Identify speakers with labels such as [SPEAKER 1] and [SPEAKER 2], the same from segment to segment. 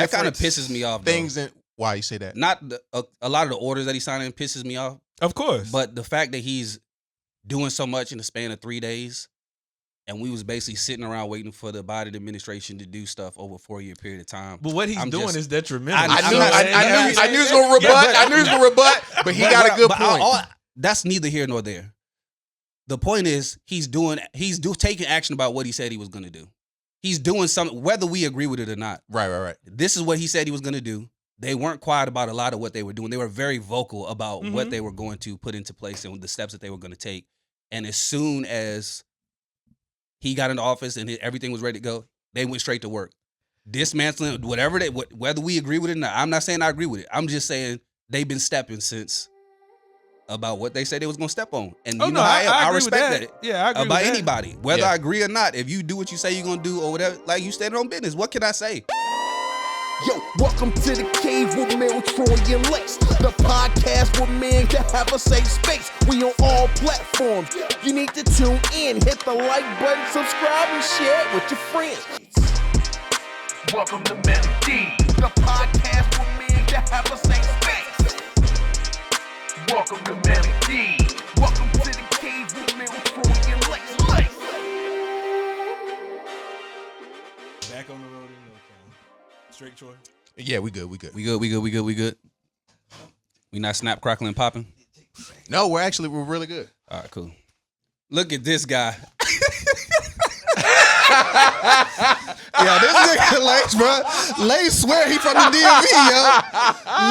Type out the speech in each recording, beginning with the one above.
[SPEAKER 1] That kind of pisses me off.
[SPEAKER 2] Things and why you say that?
[SPEAKER 1] Not a lot of the orders that he's signing pisses me off.
[SPEAKER 3] Of course.
[SPEAKER 1] But the fact that he's doing so much in the span of 3 days, and we was basically sitting around waiting for the Biden administration to do stuff over a 4-year period of time.
[SPEAKER 3] But what he's doing is detrimental.
[SPEAKER 2] I knew he was gonna rebut. I knew he was gonna rebut, but he got a good point.
[SPEAKER 1] That's neither here nor there. The point is he's taking action about what he said he was going to do. He's doing something, whether we agree with it or not.
[SPEAKER 2] Right.
[SPEAKER 1] This is what he said he was going to do. They weren't quiet about a lot of what they were doing. They were very vocal about what they were going to put into place and the steps that they were going to take. And as soon as he got into office and everything was ready to go, they went straight to work. Dismantling whether we agree with it or not. I'm not saying I agree with it. I'm just saying they've been stepping since about what they said they was going to step on. And I respect that.
[SPEAKER 3] Yeah, I agree
[SPEAKER 1] about
[SPEAKER 3] with that.
[SPEAKER 1] anybody. Whether I agree or not, if you do what you say you're going to do or whatever, like you standing on business, what can I say?
[SPEAKER 4] Yo, welcome to the cave with Mel, Troy, and Lex. The podcast where men can have a safe space. We on all platforms. You need to tune in, hit the like button, subscribe, and share it with your friends. Welcome to Melody, the podcast where men can have a safe space. Welcome to Melody. Welcome to the cave with Mel, Troy, and Lex.
[SPEAKER 3] Back on the road in straight, Troy?
[SPEAKER 2] Yeah, we good.
[SPEAKER 1] We good. We not snap, crackling, popping?
[SPEAKER 2] No, we're really good.
[SPEAKER 1] All right, cool. Look at this guy.
[SPEAKER 5] Yeah, this nigga Lace, bro. Lace swear he from the DMV, yo.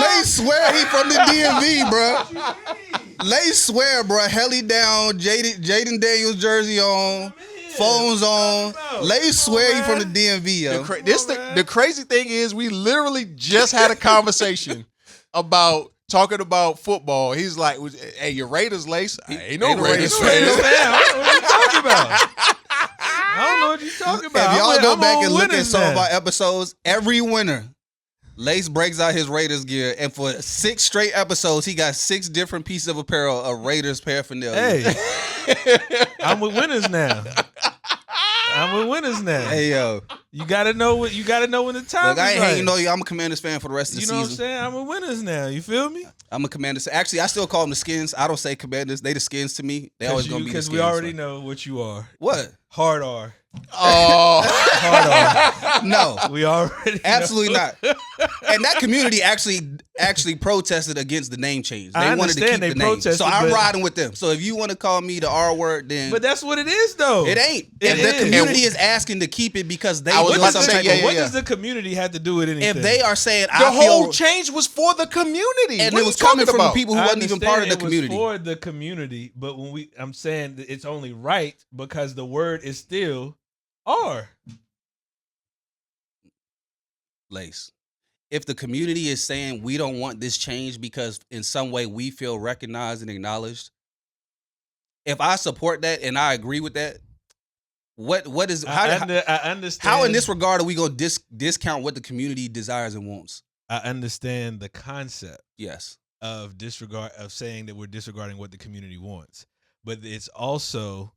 [SPEAKER 5] Lace swear he from the DMV, bro. Lace swear, bro. Helly down, Jaden Daniels jersey on. Phones on. Lace swear he from the DMV, yo.
[SPEAKER 2] The crazy thing is we literally just had a conversation about talking about football. He's like, hey, your Raiders, Lace? I ain't no Raiders fan.
[SPEAKER 3] I don't know what you're talking about.
[SPEAKER 1] If y'all go back and look at some of our episodes, every winter, Lace breaks out his Raiders gear, and for 6 straight episodes, he got 6 different pieces of apparel of Raiders paraphernalia.
[SPEAKER 3] Hey, I'm with winners now.
[SPEAKER 1] Hey, yo.
[SPEAKER 3] You gotta know when the time is
[SPEAKER 1] I ain't
[SPEAKER 3] right.
[SPEAKER 1] hating on you. I'm a Commanders fan for the rest of the season.
[SPEAKER 3] You know what I'm saying? I'm with winners now. You feel me?
[SPEAKER 1] I'm a Commanders. Actually, I still call them the Skins. I don't say Commanders. They the Skins to me. They always gonna be the Skins.
[SPEAKER 3] Because we already know what you are.
[SPEAKER 1] What?
[SPEAKER 3] Hard R.
[SPEAKER 2] Oh.
[SPEAKER 3] Hard R.
[SPEAKER 1] No.
[SPEAKER 3] We already
[SPEAKER 1] Absolutely not. And that community actually protested against the name change. They wanted to keep the name. So I'm riding with them. So if you want to call me the R word, then...
[SPEAKER 3] But that's what it is, though.
[SPEAKER 1] It ain't. The community is asking to keep it because they want some type of...
[SPEAKER 3] What does the community have to do with anything?
[SPEAKER 1] If they are saying...
[SPEAKER 2] The whole change was for the community.
[SPEAKER 1] And it was coming from the people who wasn't even part of the community.
[SPEAKER 3] It was for the community, but I'm saying that it's only right because the word is still R.
[SPEAKER 1] Lace. If the community is saying we don't want this change because in some way we feel recognized and acknowledged, if I support that and I agree with that, what is
[SPEAKER 3] I understand.
[SPEAKER 1] How in this regard are we going to discount what the community desires and wants?
[SPEAKER 3] I understand the concept.
[SPEAKER 1] Yes.
[SPEAKER 3] Of saying that we're disregarding what the community wants, but it's also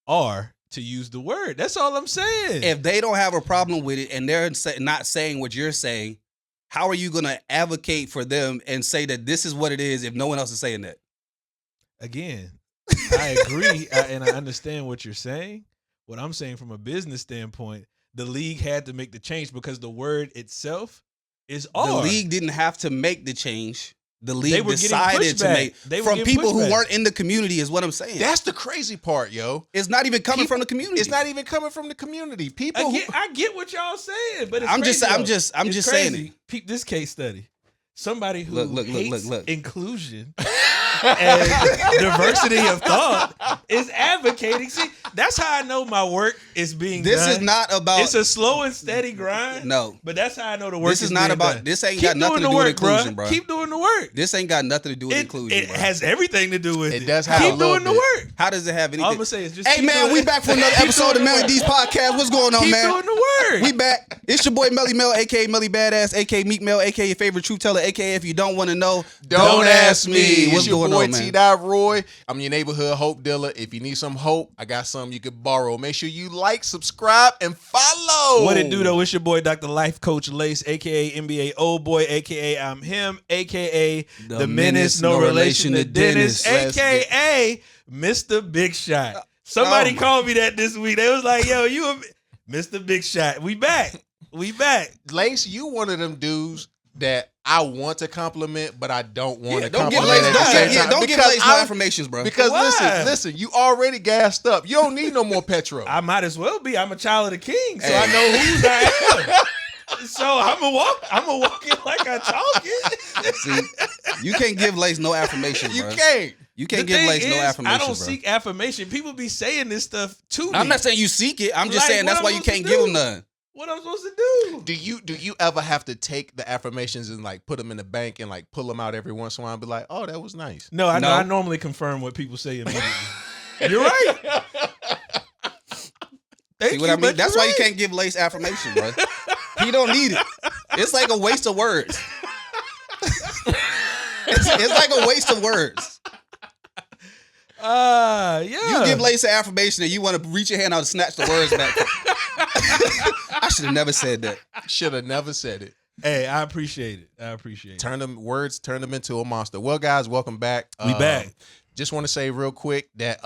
[SPEAKER 3] R to use the word. That's all I'm saying.
[SPEAKER 1] If they don't have a problem with it and they're not saying what you're saying, how are you going to advocate for them and say that this is what it is if no one else is saying that?
[SPEAKER 3] Again, I agree and I understand what you're saying. What I'm saying from a business standpoint, the league had to make the change because the word itself is R.
[SPEAKER 1] The league didn't have to make the change. The league decided to make from people who weren't in the community is what I'm saying.
[SPEAKER 2] That's the crazy part, yo.
[SPEAKER 1] It's not even coming from the community.
[SPEAKER 2] It's not even coming from the community.
[SPEAKER 3] I get what y'all saying, but it's
[SPEAKER 1] I'm
[SPEAKER 3] crazy,
[SPEAKER 1] just saying it.
[SPEAKER 3] Peep this case study. Somebody who hates
[SPEAKER 1] look.
[SPEAKER 3] inclusion and diversity of thought is advocating. See, that's how I know my work is being done.
[SPEAKER 1] This is not about...
[SPEAKER 3] It's a slow and steady grind.
[SPEAKER 1] No.
[SPEAKER 3] But that's how I know the work is being done.
[SPEAKER 1] This is not about... This ain't got nothing to do with inclusion, bro.
[SPEAKER 3] Keep doing the work.
[SPEAKER 1] This ain't got nothing to do with inclusion,
[SPEAKER 3] It has everything to do with it.
[SPEAKER 2] It does have a little
[SPEAKER 3] Keep doing the work.
[SPEAKER 1] How does it have anything?
[SPEAKER 3] All I'm going to say is just
[SPEAKER 5] Hey, man, we back for another episode of Melly D's podcast. What's going on, man?
[SPEAKER 3] Keep doing the work.
[SPEAKER 5] We back. It's your boy Melly Mel, a.k.a. Melly Badass, a.k.a. Meek Mel, a.k.a. your favorite truth teller, a.k.a. if you don't want to know, don't ask me. What's
[SPEAKER 2] It's your
[SPEAKER 5] going
[SPEAKER 2] boy
[SPEAKER 5] on, man?
[SPEAKER 2] T. Roy. I'm your neighborhood hope dealer. If you need some hope, I got some something you could borrow. Make sure you like, subscribe, and follow.
[SPEAKER 3] What it do though? It's your boy Dr. Life Coach Lace, aka NBA Old Boy, aka I'm him, aka the Menace, no relation to Dennis, aka Mr. Big Shot. Somebody called me that this week. They was like, "Yo, you a Mr. Big Shot? We back, we back."
[SPEAKER 2] Lace, you one of them dudes that I want to compliment, but I don't want to
[SPEAKER 1] Don't give
[SPEAKER 2] compliment
[SPEAKER 1] Lace,
[SPEAKER 2] at the same time.
[SPEAKER 1] don't give Lace no affirmations, bro.
[SPEAKER 2] Because
[SPEAKER 3] Why?
[SPEAKER 2] listen, you already gassed up. You don't need no more petrol.
[SPEAKER 3] I might as well be. I'm a child of the king, so I know whose I am. So I'm a walk it like I talk it.
[SPEAKER 1] See, you can't give Lace no affirmations,
[SPEAKER 2] You
[SPEAKER 1] bro.
[SPEAKER 2] can't.
[SPEAKER 1] You can't
[SPEAKER 3] The
[SPEAKER 1] give
[SPEAKER 3] thing
[SPEAKER 1] Lace no
[SPEAKER 3] is,
[SPEAKER 1] affirmations,
[SPEAKER 3] I don't
[SPEAKER 1] bro.
[SPEAKER 3] seek affirmation. People be saying this stuff to me.
[SPEAKER 1] I'm not saying you seek it. I'm just
[SPEAKER 3] Like,
[SPEAKER 1] saying that's
[SPEAKER 3] what
[SPEAKER 1] why
[SPEAKER 3] I'm
[SPEAKER 1] you
[SPEAKER 3] supposed
[SPEAKER 1] can't
[SPEAKER 3] to
[SPEAKER 1] give
[SPEAKER 3] do?
[SPEAKER 1] them none.
[SPEAKER 3] What I'm supposed to do?
[SPEAKER 2] Do you ever have to take the affirmations and like put them in the bank and like pull them out every once in a while and be like, oh, that was nice?
[SPEAKER 3] No, I know.
[SPEAKER 1] No.
[SPEAKER 3] I normally confirm what people say immediately. You're right. Thank
[SPEAKER 1] See what
[SPEAKER 3] you,
[SPEAKER 1] I mean?
[SPEAKER 3] but
[SPEAKER 1] That's
[SPEAKER 3] you're
[SPEAKER 1] why you
[SPEAKER 3] right.
[SPEAKER 1] can't give Lace affirmation, bro. He don't need it. It's like a waste of words. It's like a waste of words.
[SPEAKER 3] Yeah.
[SPEAKER 1] You give Lace an affirmation and you want to reach your hand out and snatch the words back. I should have never said that.
[SPEAKER 2] Should have never said it.
[SPEAKER 3] Hey, I appreciate it. I appreciate it.
[SPEAKER 2] Turn them into a monster. Well, guys, welcome back.
[SPEAKER 3] We back.
[SPEAKER 2] Just want to say real quick that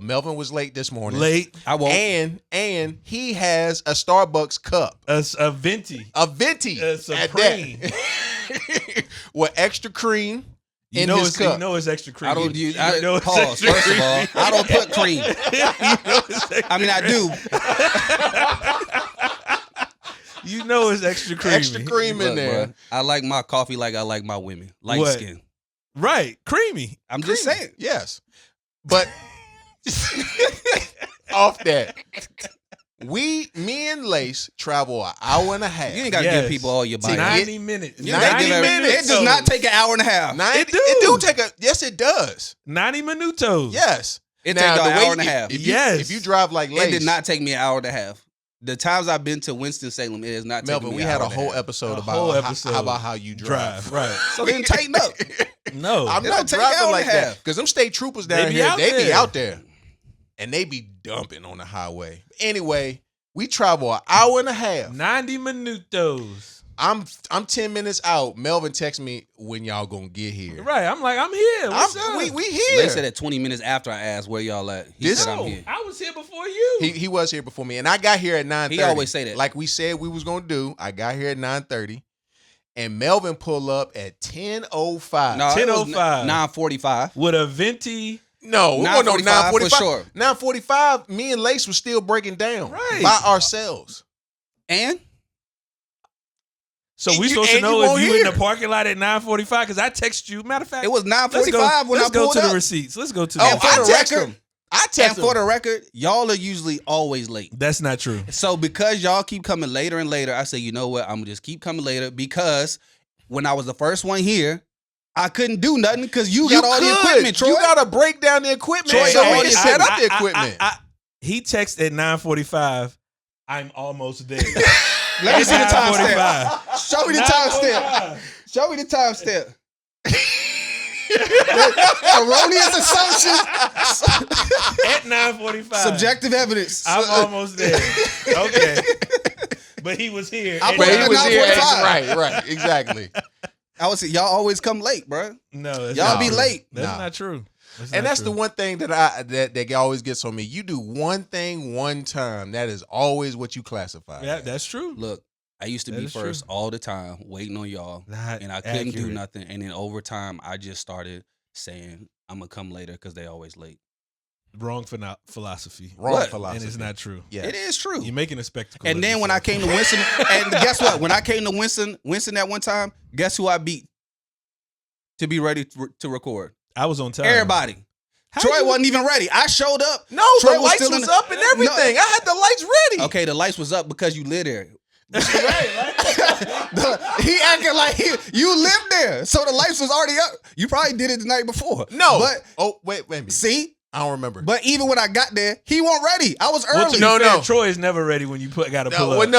[SPEAKER 2] Melvin was late this morning.
[SPEAKER 3] Late.
[SPEAKER 1] I won't.
[SPEAKER 2] And he has a Starbucks cup.
[SPEAKER 3] A venti.
[SPEAKER 2] A venti.
[SPEAKER 3] A
[SPEAKER 2] at
[SPEAKER 3] Supreme.
[SPEAKER 2] that. With extra cream
[SPEAKER 3] You
[SPEAKER 2] in
[SPEAKER 3] know
[SPEAKER 2] his
[SPEAKER 3] it's
[SPEAKER 2] cup.
[SPEAKER 3] You know it's extra cream.
[SPEAKER 1] I don't use.
[SPEAKER 3] You know it's
[SPEAKER 1] Pause.
[SPEAKER 3] extra
[SPEAKER 1] First of all,
[SPEAKER 3] cream.
[SPEAKER 1] I don't put cream.
[SPEAKER 3] You know it's extra
[SPEAKER 1] I mean, I do.
[SPEAKER 3] You know it's extra creamy.
[SPEAKER 2] Extra cream in
[SPEAKER 1] Look,
[SPEAKER 2] there.
[SPEAKER 1] bruh, I like my coffee like I like my women. Light
[SPEAKER 3] What?
[SPEAKER 1] skin.
[SPEAKER 3] Right. Creamy.
[SPEAKER 1] I'm just saying.
[SPEAKER 2] Yes. But off that, me and Lace travel an hour and a half.
[SPEAKER 1] You ain't got to
[SPEAKER 3] Yes.
[SPEAKER 1] give people all your
[SPEAKER 2] See,
[SPEAKER 1] body.
[SPEAKER 3] 90 minutes.
[SPEAKER 1] You gotta
[SPEAKER 2] 90
[SPEAKER 1] give
[SPEAKER 2] minutes.
[SPEAKER 1] It does not take an hour and a half.
[SPEAKER 3] It do.
[SPEAKER 2] It do take a. Yes, it does.
[SPEAKER 3] 90 minutos.
[SPEAKER 2] Yes.
[SPEAKER 1] It
[SPEAKER 2] Now,
[SPEAKER 1] take
[SPEAKER 2] the
[SPEAKER 1] an
[SPEAKER 2] way
[SPEAKER 1] hour and a half.
[SPEAKER 2] If you drive like Lace,
[SPEAKER 1] It did not take me an hour and a half. The times I've been to Winston-Salem, it has not taken
[SPEAKER 2] Melvin,
[SPEAKER 1] me
[SPEAKER 2] we
[SPEAKER 1] an
[SPEAKER 2] had
[SPEAKER 1] hour
[SPEAKER 2] a
[SPEAKER 1] and
[SPEAKER 2] whole
[SPEAKER 1] half.
[SPEAKER 2] episode
[SPEAKER 3] A
[SPEAKER 2] about
[SPEAKER 3] whole
[SPEAKER 2] how-
[SPEAKER 3] episode.
[SPEAKER 2] how about how you drive.
[SPEAKER 3] Right.
[SPEAKER 1] So then tighten up.
[SPEAKER 3] No.
[SPEAKER 2] I'm
[SPEAKER 1] It
[SPEAKER 2] not
[SPEAKER 1] don't take an
[SPEAKER 2] driving
[SPEAKER 1] hour
[SPEAKER 2] like
[SPEAKER 1] and a
[SPEAKER 2] that
[SPEAKER 1] half.
[SPEAKER 2] because them state troopers down
[SPEAKER 3] They be
[SPEAKER 2] here,
[SPEAKER 3] out
[SPEAKER 2] they be
[SPEAKER 3] there.
[SPEAKER 2] out there, and they be dumping on the highway. Anyway, we travel an hour and a half.
[SPEAKER 3] 90 minutos.
[SPEAKER 2] I'm 10 minutes out. Melvin texts me when y'all gonna get here.
[SPEAKER 3] Right. I'm like, I'm here. What's up?
[SPEAKER 2] We here.
[SPEAKER 1] They said that 20 minutes after I asked where y'all at. He
[SPEAKER 2] This-
[SPEAKER 1] said I'm
[SPEAKER 3] No,
[SPEAKER 1] here.
[SPEAKER 3] I was here before you.
[SPEAKER 2] He was here before me, and I got here at 9:30.
[SPEAKER 1] He always say that.
[SPEAKER 2] Like we said we was gonna do. I got here at 9:30, and Melvin pulled up at 10:05.
[SPEAKER 1] No, it was
[SPEAKER 3] 10:05.
[SPEAKER 1] 9:45.
[SPEAKER 3] With a venti.
[SPEAKER 2] No, it wasn't no
[SPEAKER 1] 9:45 for
[SPEAKER 2] 9:45.
[SPEAKER 1] sure.
[SPEAKER 2] 9:45. Me and Lace was still breaking down
[SPEAKER 3] Right.
[SPEAKER 2] by ourselves.
[SPEAKER 1] And
[SPEAKER 3] So
[SPEAKER 2] And
[SPEAKER 3] we
[SPEAKER 2] you-
[SPEAKER 3] supposed to
[SPEAKER 2] and
[SPEAKER 3] know
[SPEAKER 2] you
[SPEAKER 3] if
[SPEAKER 2] won't
[SPEAKER 3] you in the
[SPEAKER 2] hear.
[SPEAKER 3] parking lot at 9:45? Because I text you. Matter of fact,
[SPEAKER 1] it was
[SPEAKER 3] let's
[SPEAKER 1] 9:45 when I
[SPEAKER 3] let's go
[SPEAKER 1] pulled
[SPEAKER 3] to
[SPEAKER 1] up.
[SPEAKER 3] the receipts. Let's go to the
[SPEAKER 2] Oh,
[SPEAKER 1] And for
[SPEAKER 2] I
[SPEAKER 1] the
[SPEAKER 2] text
[SPEAKER 1] record,
[SPEAKER 2] him. I text
[SPEAKER 1] and for
[SPEAKER 2] him.
[SPEAKER 1] the record, y'all are usually always late.
[SPEAKER 3] That's not true.
[SPEAKER 1] So because y'all keep coming later and later, I say, you know what? I'm gonna just keep coming later because when I was the first one here, I couldn't do nothing because you got all the
[SPEAKER 2] could.
[SPEAKER 1] equipment, Troy.
[SPEAKER 2] You gotta break down the equipment
[SPEAKER 1] Troy,
[SPEAKER 2] so
[SPEAKER 1] hey,
[SPEAKER 2] we can set up the equipment.
[SPEAKER 3] He texted at 9:45. I'm almost there.
[SPEAKER 1] Let me see the
[SPEAKER 3] At
[SPEAKER 1] timestamp.
[SPEAKER 3] 9:45.
[SPEAKER 1] Show me the timestamp.
[SPEAKER 3] 9:45.
[SPEAKER 1] Show me the timestamp. Erroneous assumption.
[SPEAKER 3] At 9:45.
[SPEAKER 1] Subjective evidence.
[SPEAKER 3] I'm almost there. Okay. But he was here.
[SPEAKER 1] I
[SPEAKER 3] at
[SPEAKER 2] But he
[SPEAKER 1] at
[SPEAKER 2] was here.
[SPEAKER 1] 9:45.
[SPEAKER 2] Right, exactly.
[SPEAKER 1] I would say y'all always come late, bro.
[SPEAKER 3] No, that's
[SPEAKER 1] Y'all
[SPEAKER 3] not
[SPEAKER 1] be
[SPEAKER 3] true.
[SPEAKER 1] late.
[SPEAKER 3] That's
[SPEAKER 2] Nah.
[SPEAKER 3] not true.
[SPEAKER 2] And that's the one thing that always gets on me. You do one thing one time. That is always what you classify.
[SPEAKER 3] Yeah, that's true.
[SPEAKER 1] Look, I used to
[SPEAKER 3] That
[SPEAKER 1] be
[SPEAKER 3] is
[SPEAKER 1] first
[SPEAKER 3] true.
[SPEAKER 1] all the time, waiting on y'all,
[SPEAKER 3] Not
[SPEAKER 1] and I couldn't do
[SPEAKER 3] accurate.
[SPEAKER 1] nothing. And then over time, I just started saying I'm gonna come later because they always late.
[SPEAKER 3] Wrong philosophy.
[SPEAKER 2] Wrong
[SPEAKER 1] What?
[SPEAKER 2] philosophy.
[SPEAKER 3] And it's not true.
[SPEAKER 2] Yeah.
[SPEAKER 1] It is true.
[SPEAKER 3] You're making a spectacle.
[SPEAKER 1] And
[SPEAKER 3] of
[SPEAKER 1] then when I
[SPEAKER 3] yourself.
[SPEAKER 1] came to Winston, and guess what? When I came to Winston that one time, guess who I beat to be ready to record?
[SPEAKER 3] I was on time.
[SPEAKER 1] Everybody.
[SPEAKER 3] How
[SPEAKER 1] Troy
[SPEAKER 3] you-
[SPEAKER 1] wasn't even ready. I showed up.
[SPEAKER 2] No,
[SPEAKER 1] Troy
[SPEAKER 2] the
[SPEAKER 1] was
[SPEAKER 2] lights
[SPEAKER 1] still in
[SPEAKER 2] was
[SPEAKER 1] the-
[SPEAKER 2] up and everything.
[SPEAKER 1] No.
[SPEAKER 2] I had the lights ready.
[SPEAKER 1] Okay, the lights was up because you lived there.
[SPEAKER 3] right.
[SPEAKER 1] He acting like you lived there, so the lights was already up. You probably did it the night before.
[SPEAKER 2] No.
[SPEAKER 1] but
[SPEAKER 2] Oh, wait a minute.
[SPEAKER 1] see,
[SPEAKER 2] I don't remember.
[SPEAKER 5] But even when I got there, he wasn't ready. I was early.
[SPEAKER 3] No. Troy is never ready when you gotta pull up.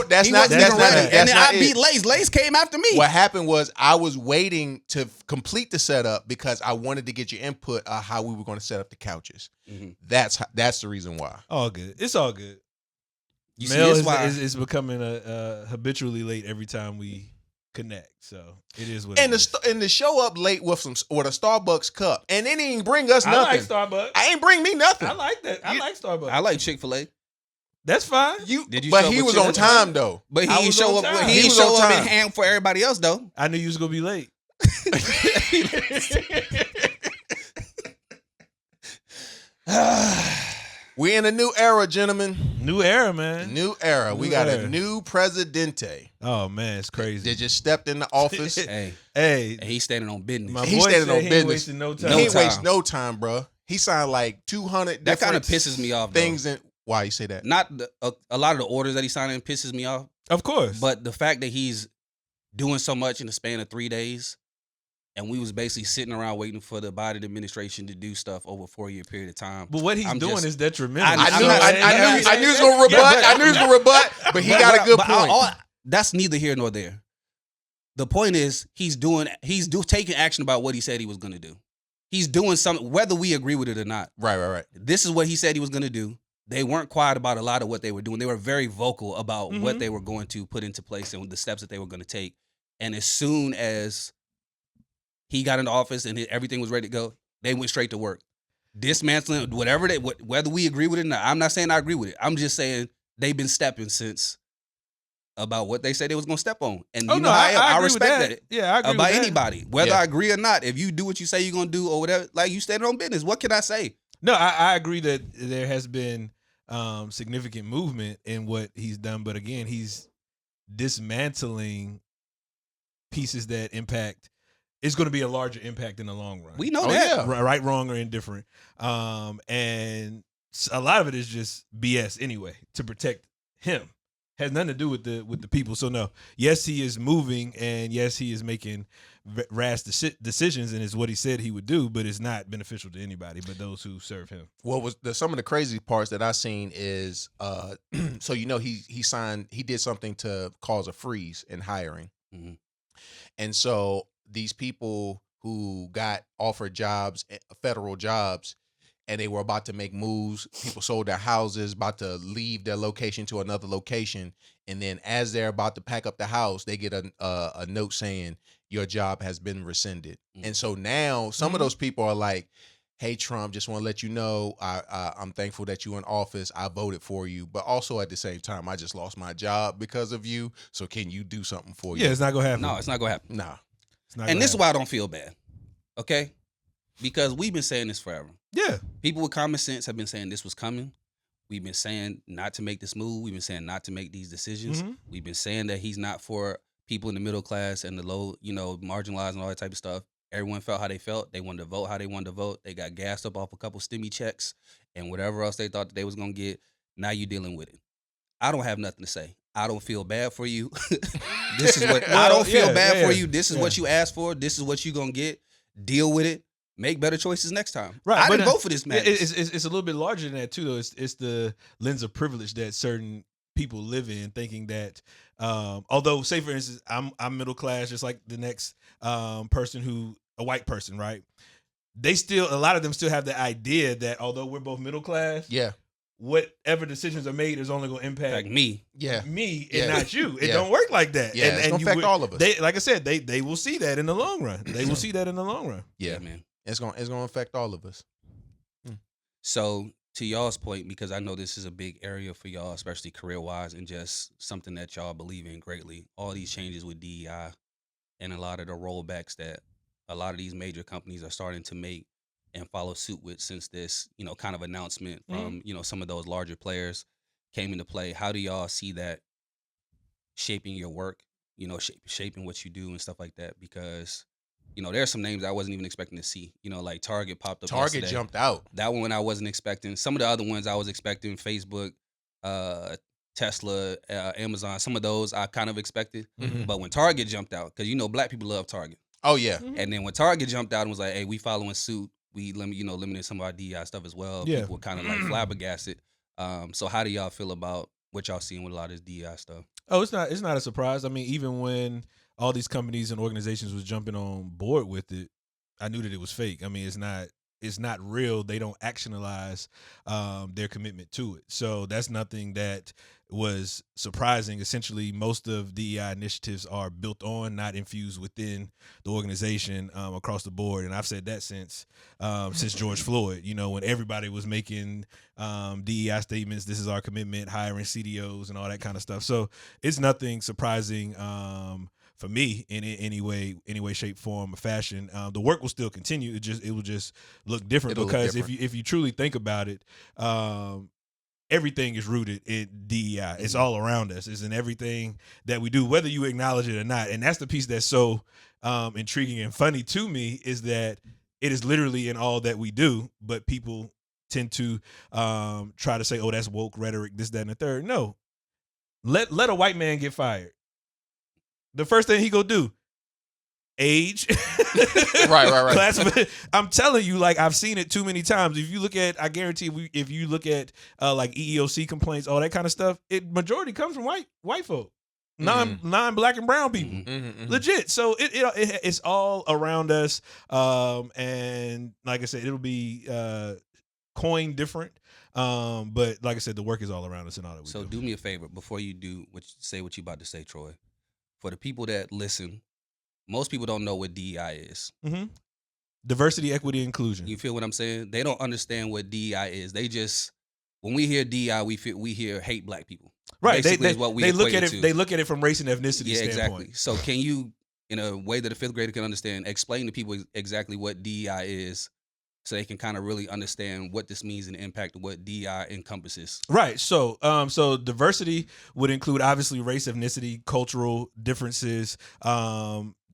[SPEAKER 2] That's
[SPEAKER 5] He
[SPEAKER 2] not
[SPEAKER 5] wasn't even ready.
[SPEAKER 2] it.
[SPEAKER 5] And then I
[SPEAKER 2] That's not
[SPEAKER 5] beat
[SPEAKER 2] it.
[SPEAKER 5] Lace. Lace came after me.
[SPEAKER 2] What happened was I was waiting to complete the setup because I wanted to get your input on how we were going to set up the couches.
[SPEAKER 1] Mhm.
[SPEAKER 2] That's the reason why.
[SPEAKER 3] All good. It's all good.
[SPEAKER 1] You see,
[SPEAKER 3] Mel
[SPEAKER 1] that's why
[SPEAKER 3] is becoming habitually late every time we connect. So it is what
[SPEAKER 2] And
[SPEAKER 3] it is.
[SPEAKER 2] the show up late with a Starbucks cup, and it didn't bring us
[SPEAKER 3] I
[SPEAKER 2] nothing.
[SPEAKER 3] like Starbucks.
[SPEAKER 2] I ain't bring me nothing.
[SPEAKER 3] I like that. I like Starbucks.
[SPEAKER 1] I like Chick-fil-A.
[SPEAKER 3] That's fine.
[SPEAKER 1] Did you
[SPEAKER 2] but
[SPEAKER 1] show
[SPEAKER 2] he
[SPEAKER 1] up
[SPEAKER 2] was
[SPEAKER 1] with
[SPEAKER 2] on
[SPEAKER 1] Chick-fil-A?
[SPEAKER 2] time though.
[SPEAKER 1] But
[SPEAKER 3] I
[SPEAKER 1] he didn't
[SPEAKER 3] was
[SPEAKER 1] show
[SPEAKER 3] on
[SPEAKER 1] up.
[SPEAKER 3] time.
[SPEAKER 1] He
[SPEAKER 2] He
[SPEAKER 1] didn't
[SPEAKER 2] was
[SPEAKER 1] show
[SPEAKER 2] on
[SPEAKER 1] up in
[SPEAKER 2] time.
[SPEAKER 1] hand for everybody else though.
[SPEAKER 3] I knew you was gonna be late.
[SPEAKER 2] We in a new era, gentlemen.
[SPEAKER 3] New era, man.
[SPEAKER 2] New era. We
[SPEAKER 3] New
[SPEAKER 2] got
[SPEAKER 3] era.
[SPEAKER 2] a new presidente.
[SPEAKER 3] Oh man, it's crazy.
[SPEAKER 2] They just stepped in the office.
[SPEAKER 1] Hey,
[SPEAKER 3] Hey,
[SPEAKER 1] and he's standing on business.
[SPEAKER 3] my
[SPEAKER 2] He
[SPEAKER 3] boy
[SPEAKER 2] standing
[SPEAKER 3] said
[SPEAKER 2] on
[SPEAKER 3] he
[SPEAKER 2] business.
[SPEAKER 3] ain't wasting no time.
[SPEAKER 1] No
[SPEAKER 2] he ain't
[SPEAKER 1] time.
[SPEAKER 2] waste no time, bro. He signed like 200
[SPEAKER 1] That kind of
[SPEAKER 2] different
[SPEAKER 1] pisses me off. Though.
[SPEAKER 2] things. Why you say that?
[SPEAKER 1] Not a lot of the orders that he's signing pisses me off,
[SPEAKER 3] Of course.
[SPEAKER 1] but the fact that he's doing so much in the span of 3 days, and we was basically sitting around waiting for the Biden administration to do stuff over a 4-year period of time.
[SPEAKER 3] What he's
[SPEAKER 1] I'm
[SPEAKER 3] doing
[SPEAKER 1] just-
[SPEAKER 3] is detrimental.
[SPEAKER 1] I
[SPEAKER 2] I
[SPEAKER 1] I'm
[SPEAKER 2] knew,
[SPEAKER 1] not-
[SPEAKER 2] I knew he was gonna rebut.
[SPEAKER 1] Yeah, but-
[SPEAKER 2] I knew he was gonna rebut, but he got a good point.
[SPEAKER 1] That's neither here nor there. The point is he's taking action about what he said he was going to do. He's doing something, whether we agree with it or not.
[SPEAKER 2] Right.
[SPEAKER 1] This is what he said he was going to do. They weren't quiet about a lot of what they were doing. They were very vocal about what they were going to put into place and the steps that they were going to take. And as soon as he got into office and everything was ready to go, they went straight to work. Dismantling whether we agree with it or not. I'm not saying I agree with it. I'm just saying they've been stepping since about what they said they was going to step on. And you know how I
[SPEAKER 3] agree with
[SPEAKER 1] respect that.
[SPEAKER 3] Yeah, I agree
[SPEAKER 1] About
[SPEAKER 3] with that.
[SPEAKER 1] anybody, whether
[SPEAKER 2] Yeah.
[SPEAKER 1] I agree or not. If you do what you say you're gonna do or whatever, like you standing on business, what can I say?
[SPEAKER 3] No, I agree that there has been significant movement in what he's done, but again, he's dismantling pieces that impact. It's going to be a larger impact in the long run.
[SPEAKER 1] We know
[SPEAKER 2] Oh,
[SPEAKER 1] that.
[SPEAKER 2] yeah.
[SPEAKER 3] Right, wrong, or indifferent. And a lot of it is just BS anyway to protect him. Has nothing to do with the people. So no, yes, he is moving, and yes, he is making rash decisions, and it's what he said he would do, but it's not beneficial to anybody but those who serve him.
[SPEAKER 2] What was some of the crazy parts that I seen is so he did something to cause a freeze in hiring.
[SPEAKER 1] Mhm.
[SPEAKER 2] And so these people who got offered jobs, federal jobs, and they were about to make moves, people sold their houses, about to leave their location to another location, and then as they're about to pack up the house, they get a note saying your job has been rescinded.
[SPEAKER 1] Mhm.
[SPEAKER 2] And so now some of those people are like, hey, Trump, just want to let you know I'm thankful that you're in office. I voted for you. But also at the same time, I just lost my job because of you. So can you do something for you?
[SPEAKER 3] Yeah, it's not gonna happen.
[SPEAKER 1] No, it's not gonna happen.
[SPEAKER 2] Nah.
[SPEAKER 3] It's not
[SPEAKER 1] And
[SPEAKER 3] gonna
[SPEAKER 1] this is why I don't feel bad. Okay? Because we've been saying this forever.
[SPEAKER 3] happen. Yeah,
[SPEAKER 1] People with common sense have been saying this was coming. We've been saying not to make this move. We've been saying not to make these decisions.
[SPEAKER 3] Mhm.
[SPEAKER 1] We've been saying that he's not for people in the middle class and the low, marginalized and all that type of stuff. Everyone felt how they felt. They wanted to vote how they wanted to vote. They got gassed up off a couple stimmy checks and whatever else they thought that they was going to get. Now you're dealing with it. I don't have nothing to say. I don't feel bad for you. This is what I don't feel bad for you. This is what you asked for. This is what you're going to get. Deal with it. Make better choices next time.
[SPEAKER 3] Right,
[SPEAKER 1] I
[SPEAKER 3] but,
[SPEAKER 1] didn't vote for this man.
[SPEAKER 3] It's a little bit larger than that too, though. It's the lens of privilege that certain people live in, thinking that although, say for instance, I'm middle class, just like the next person a white person, right? A lot of them still have the idea that although we're both middle class,
[SPEAKER 2] Yeah.
[SPEAKER 3] whatever decisions are made is only going to impact
[SPEAKER 1] Like me.
[SPEAKER 2] Yeah.
[SPEAKER 3] me
[SPEAKER 2] Yeah.
[SPEAKER 3] and not you. It
[SPEAKER 2] Yeah.
[SPEAKER 3] don't work like that.
[SPEAKER 2] Yeah, it's gonna affect all of us.
[SPEAKER 3] They, like I said, they will see that in the long run. They will see that in the long run.
[SPEAKER 2] Yeah.
[SPEAKER 1] Man.
[SPEAKER 2] It's gonna affect all of us.
[SPEAKER 1] So to y'all's point, because I know this is a big area for y'all, especially career wise, and just something that y'all believe in greatly. All these changes with DEI and a lot of the rollbacks that a lot of these major companies are starting to make and follow suit with since this, kind of announcement from, some of those larger players came into play. How do y'all see that shaping your work, shaping what you do and stuff like that? Because there are some names I wasn't even expecting to see. Like Target popped up.
[SPEAKER 2] Target
[SPEAKER 1] yesterday.
[SPEAKER 2] jumped out.
[SPEAKER 1] That one I wasn't expecting. Some of the other ones I was expecting. Facebook, Tesla, Amazon. Some of those I kind of expected.
[SPEAKER 2] Mhm.
[SPEAKER 1] But when Target jumped out, because black people love Target.
[SPEAKER 2] Oh yeah.
[SPEAKER 1] And then when Target jumped out and was like, "Hey, we following suit we limited some of our DEI stuff as well.
[SPEAKER 3] Yeah.
[SPEAKER 1] People were kind of like flabbergasted. So how do y'all feel about what y'all seeing with a lot of this DEI stuff?
[SPEAKER 3] Oh, it's not a surprise. I mean, even when all these companies and organizations was jumping on board with it, I knew that it was fake. I mean, it's not real. They don't actionalize their commitment to it. So that's nothing that was surprising. Essentially, most of DEI initiatives are built on, not infused within the organization across the board. And I've said that since George Floyd, when everybody was making DEI statements, this is our commitment, hiring CDOs and all that kind of stuff. So it's nothing surprising for me in any way, shape, form, or fashion. The work will still continue. It will just look different because if you truly think about it, everything is rooted in DEI. It's all around us. It's in everything that we do, whether you acknowledge it or not. And that's the piece that's so intriguing and funny to me, is that it is literally in all that we do, but people tend to try to say, oh, that's woke rhetoric, this, that, and the third. No. Let a white man get fired. The first thing he go do, age.
[SPEAKER 2] Right.
[SPEAKER 3] Classify. I'm telling you, like, I've seen it too many times. If you look at, I guarantee, if you look at like EEOC complaints, all that kind of stuff, majority comes from white folk, non-black and brown people, legit. So it's all around us, and like I said, it'll be coined different. But like I said, the work is all around us and all that we do.
[SPEAKER 1] So do me a favor before you do say what you about to say, Troy. For the people that listen, most people don't know what DEI is.
[SPEAKER 3] Mm-hmm. Diversity, equity, inclusion.
[SPEAKER 1] You feel what I'm saying? They don't understand what DEI is. They just, when we hear DEI, we hear hate black people.
[SPEAKER 3] Right.
[SPEAKER 1] Basically is what we
[SPEAKER 3] they look at it.
[SPEAKER 1] to.
[SPEAKER 3] They look at it from race and ethnicity standpoint.
[SPEAKER 1] Exactly. So can you, in a way that a fifth grader can understand, explain to people exactly what DEI is, so they can kind of really understand what this means and the impact of what DEI encompasses.
[SPEAKER 3] Right. So, so diversity would include obviously race, ethnicity, cultural differences,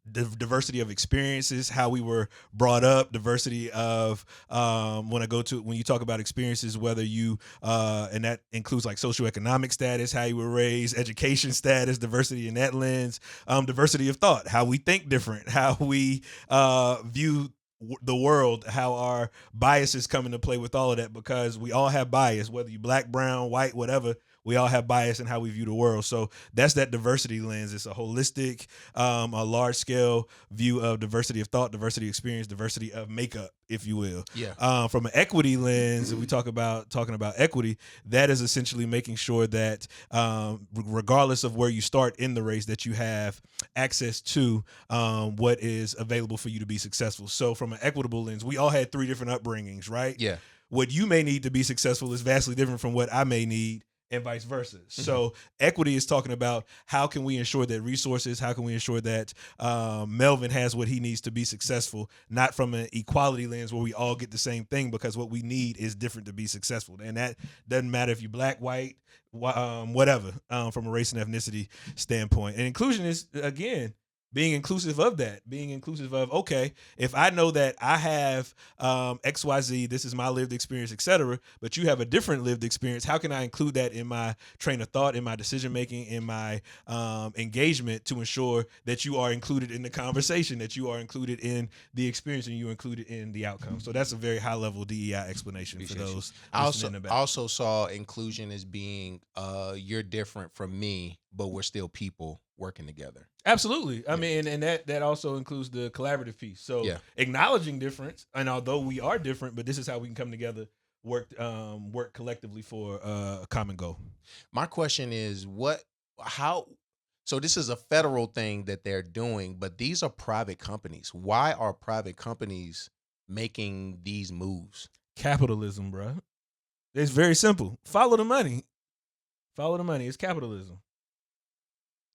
[SPEAKER 3] diversity of experiences, how we were brought up, diversity of when you talk about experiences, whether you and that includes like socioeconomic status, how you were raised, education status, diversity in that lens, diversity of thought, how we think different, how we view the world, how our biases come into play with all of that, because we all have bias, whether you black, brown, white, whatever. We all have bias in how we view the world. So that's that diversity lens. It's a holistic, a large scale view of diversity of thought, diversity of experience, diversity of makeup, if you will.
[SPEAKER 2] Yeah.
[SPEAKER 3] From an equity lens, if we talking about equity, that is essentially making sure that regardless of where you start in the race, that you have access to what is available for you to be successful. So from an equitable lens, we all had 3 different upbringings, right?
[SPEAKER 2] Yeah.
[SPEAKER 3] What you may need to be successful is vastly different from what I may need, and vice versa. So equity is talking about how can we ensure that resources, how can we ensure that Melvin has what he needs to be successful, not from an equality lens where we all get the same thing, because what we need is different to be successful. And that doesn't matter if you're black, white, whatever, from a race and ethnicity standpoint. And inclusion is, again, being inclusive of that, being inclusive of, okay, if I know that I have XYZ, this is my lived experience, etc., but you have a different lived experience, how can I include that in my train of thought, in my decision making, in my engagement, to ensure that you are included in the conversation, that you are included in the experience, and you're included in the outcome. So that's a very high level DEI explanation for those.
[SPEAKER 2] I also saw inclusion as being you're different from me, but we're still people working together.
[SPEAKER 3] Absolutely. I mean, and that also includes the collaborative piece. So acknowledging difference, and although we are different, but this is how we can come together, work collectively for a common goal.
[SPEAKER 2] My question is, so this is a federal thing that they're doing, but these are private companies. Why are private companies making these moves?
[SPEAKER 3] Capitalism, bro. It's very simple. Follow the money. Follow the money. It's capitalism.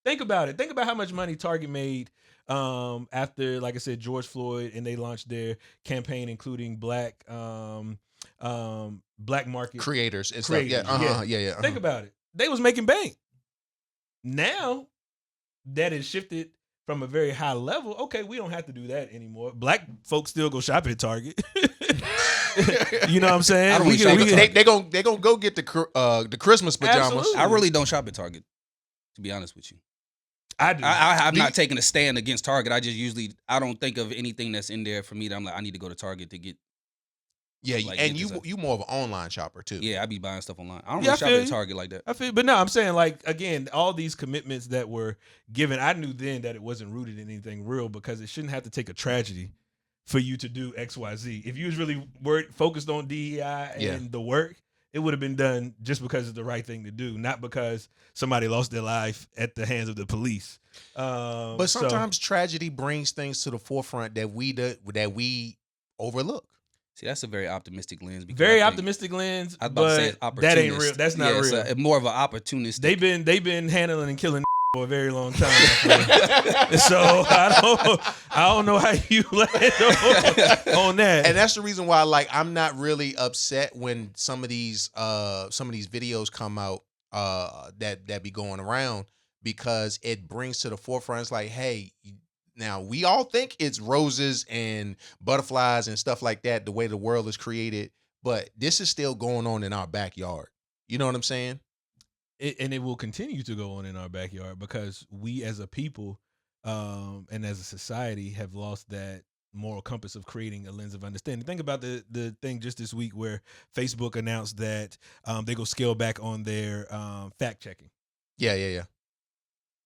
[SPEAKER 3] Think about it. Think about how much money Target made after, like I said, George Floyd, and they launched their campaign, including black market
[SPEAKER 2] creators and
[SPEAKER 3] creators.
[SPEAKER 2] Stuff. Yeah.
[SPEAKER 3] Think about it. They was making bank. Now that is shifted from a very high level. Okay, we don't have to do that anymore. Black folks still go shop at Target. You know what I'm saying?
[SPEAKER 2] They gonna go get the Christmas pajamas.
[SPEAKER 3] Absolutely.
[SPEAKER 1] I really don't shop at Target, to be honest with you.
[SPEAKER 3] I do.
[SPEAKER 1] I'm not taking a stand against Target. I don't think of anything that's in there for me that I'm like, I need to go to Target to get
[SPEAKER 2] Yeah,
[SPEAKER 1] Like,
[SPEAKER 2] and
[SPEAKER 1] get this
[SPEAKER 2] you more of an online shopper too.
[SPEAKER 1] Yeah, I be buying stuff online. I don't
[SPEAKER 3] Yeah, I
[SPEAKER 1] really shop
[SPEAKER 3] feel
[SPEAKER 1] at
[SPEAKER 3] you.
[SPEAKER 1] Target like that.
[SPEAKER 3] I feel, but no, I'm saying like again, all these commitments that were given, I knew then that it wasn't rooted in anything real because it shouldn't have to take a tragedy for you to do X, Y, Z. If you was really focused on DEI and the work, it would have been done just because it's the right thing to do, not because somebody lost their life at the hands of the police.
[SPEAKER 2] But sometimes tragedy brings things to the forefront that we overlook.
[SPEAKER 1] See, that's a very optimistic lens. Because
[SPEAKER 3] very optimistic lens.
[SPEAKER 1] I was about to say it's
[SPEAKER 3] but
[SPEAKER 1] opportunist.
[SPEAKER 3] that ain't real. That's not real.
[SPEAKER 1] It's more of an opportunistic.
[SPEAKER 3] They've been handling and killing for a very long time. So I don't know how you land on that.
[SPEAKER 2] And that's the reason why, like, I'm not really upset when some of these videos come out that be going around, because it brings to the forefront, it's like, hey, now we all think it's roses and butterflies and stuff like that, the way the world is created, but this is still going on in our backyard. You know what I'm saying?
[SPEAKER 3] And it will continue to go on in our backyard because we as a people and as a society have lost that moral compass of creating a lens of understanding. Think about the thing just this week where Facebook announced that they go scale back on their fact checking.
[SPEAKER 2] Yeah.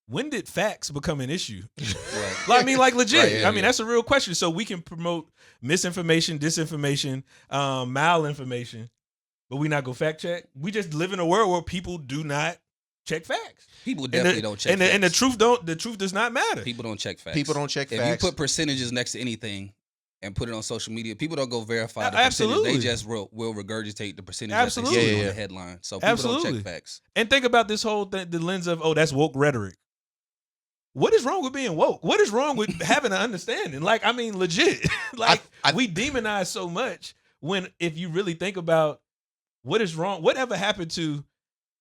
[SPEAKER 3] When did facts become an issue?
[SPEAKER 1] Right.
[SPEAKER 3] I mean, like legit.
[SPEAKER 2] Right, yeah,
[SPEAKER 3] I mean, that's a real question. So we can promote misinformation, disinformation, malinformation, but we not go fact check. We just live in a world where people do not check facts.
[SPEAKER 1] People definitely don't check facts.
[SPEAKER 3] And the truth does not matter.
[SPEAKER 1] People don't check facts.
[SPEAKER 2] People don't check
[SPEAKER 1] if
[SPEAKER 2] facts.
[SPEAKER 1] you put percentages next to anything and put it on social media, people don't go verify the
[SPEAKER 3] Absolutely.
[SPEAKER 1] percentage. They just will regurgitate the percentage
[SPEAKER 3] Absolutely.
[SPEAKER 1] that they see
[SPEAKER 2] Yeah.
[SPEAKER 1] on the headline. So people don't check facts.
[SPEAKER 3] And think about this whole thing, the lens of, that's woke rhetoric. What is wrong with being woke? What is wrong with having an understanding? Like, I mean, legit. Like, we demonize so much when, if you really think about what is wrong, whatever happened to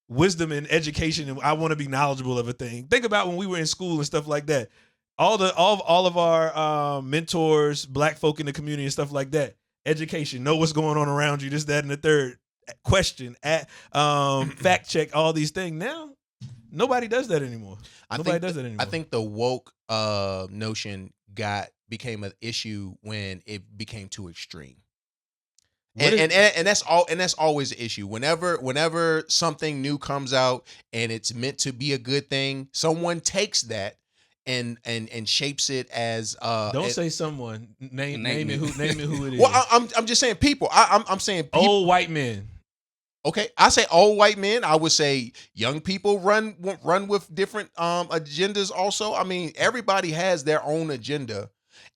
[SPEAKER 3] wisdom and education, and I want to be knowledgeable of a thing. Think about when we were in school and stuff like that. All of our mentors, black folk in the community and stuff like that. Education, know what's going on around you, this, that, and the third. Question, fact check, all these things. Now, nobody does that anymore. I
[SPEAKER 2] think the woke notion became an issue when it became too extreme. And that's always an issue. Whenever something new comes out and it's meant to be a good thing, someone takes that and shapes it as
[SPEAKER 3] don't say someone. Name it who it is.
[SPEAKER 2] Well, I'm just saying people. I'm saying people.
[SPEAKER 3] Old white men.
[SPEAKER 2] Okay, I say old white men. I would say young people run with different agendas also. I mean, everybody has their own agenda,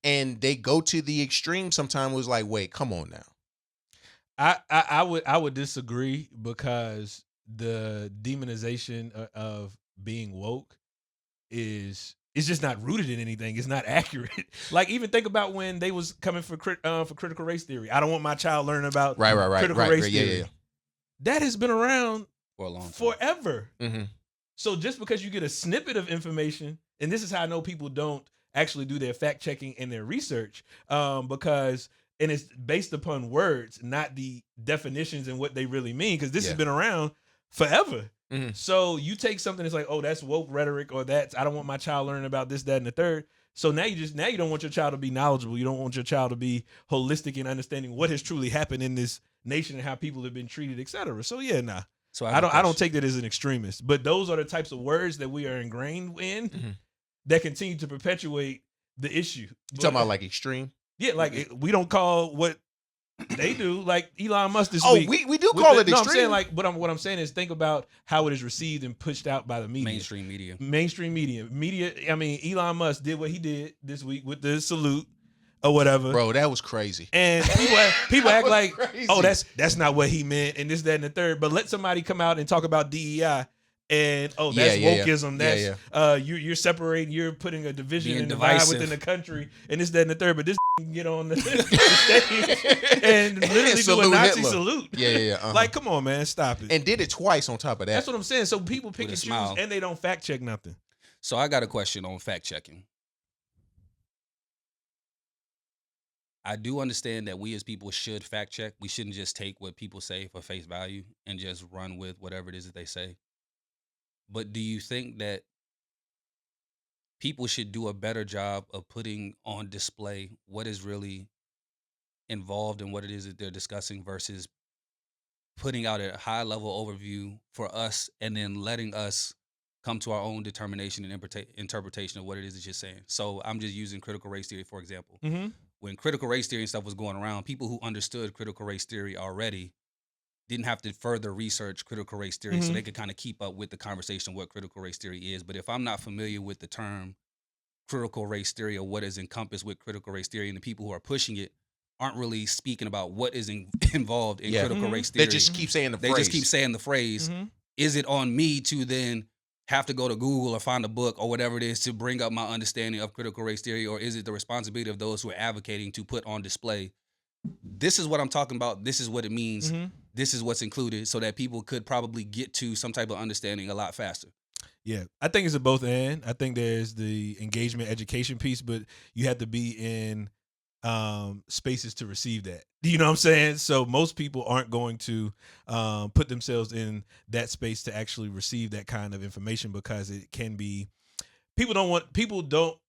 [SPEAKER 2] and they go to the extreme. Sometimes it was like, wait, come on now.
[SPEAKER 3] I would disagree because the demonization of being woke is just not rooted in anything. It's not accurate. Like, even think about when they was coming for critical race theory. I don't want my child learning about critical race theory.
[SPEAKER 2] Yeah.
[SPEAKER 3] That has been around
[SPEAKER 1] For a long time.
[SPEAKER 3] forever.
[SPEAKER 2] Mm-hmm.
[SPEAKER 3] So just because you get a snippet of information, and this is how I know people don't actually do their fact checking and their research, because it's based upon words, not the definitions and what they really mean, because this has been around forever.
[SPEAKER 2] Mm-hmm.
[SPEAKER 3] So you take something that's like, that's woke rhetoric, or I don't want my child learning about this, that, and the third. So now you don't want your child to be knowledgeable. You don't want your child to be holistic in understanding what has truly happened in this nation and how people have been treated, etc. So yeah, nah.
[SPEAKER 1] So
[SPEAKER 3] I don't take that as an extremist. But those are the types of words that we are ingrained in that continue to perpetuate the issue.
[SPEAKER 2] You talking about like extreme?
[SPEAKER 3] Yeah, like we don't call what they do, like Elon Musk this week.
[SPEAKER 2] We do call it extreme.
[SPEAKER 3] No, I'm saying, like, what I'm saying is, think about how it is received and pushed out by the media. Mainstream media. I mean, Elon Musk did what he did this week with the salute or whatever.
[SPEAKER 2] Bro, that was crazy.
[SPEAKER 3] And people act like,
[SPEAKER 2] crazy.
[SPEAKER 3] That's not what he meant, and this, that, and the third. But let somebody come out and talk about DEI. And that's wokeism. That's you're separating. You're putting a division and divide within the country, and this, that, and the third. But this can get on the stage and literally do a Nazi salute.
[SPEAKER 2] Yeah.
[SPEAKER 3] Like, come on, man, stop it.
[SPEAKER 2] And did it twice on top of that.
[SPEAKER 3] That's what I'm saying. So people pick
[SPEAKER 1] With a
[SPEAKER 3] and choose,
[SPEAKER 1] smile.
[SPEAKER 3] and they don't fact check nothing.
[SPEAKER 1] So I got a question on fact checking. I do understand that we as people should fact check. We shouldn't just take what people say for face value and just run with whatever it is that they say. But do you think that people should do a better job of putting on display what is really involved in what it is that they're discussing versus putting out a high level overview for us and then letting us come to our own determination and interpretation of what it is that you're saying. So I'm just using critical race theory, for example.
[SPEAKER 3] Mm-hmm.
[SPEAKER 1] When critical race theory and stuff was going around, people who understood critical race theory already didn't have to further research critical race theory, so they could kind of keep up with the conversation what critical race theory is. But if I'm not familiar with the term critical race theory or what is encompassed with critical race theory, and the people who are pushing it aren't really speaking about what is involved in critical race theory.
[SPEAKER 2] They just keep saying the phrase.
[SPEAKER 1] They just keep saying the phrase. Is it on me to then have to go to Google or find a book or whatever it is to bring up my understanding of critical race theory, or is it the responsibility of those who are advocating to put on display, this is what I'm talking about, this is what it means, this is what's included, so that people could probably get to some type of understanding a lot faster?
[SPEAKER 3] Yeah, I think it's a both and. I think there's the engagement education piece, but you have to be in spaces to receive that. You know what I'm saying? So most people aren't going to put themselves in that space to actually receive that kind of information, because it can be, people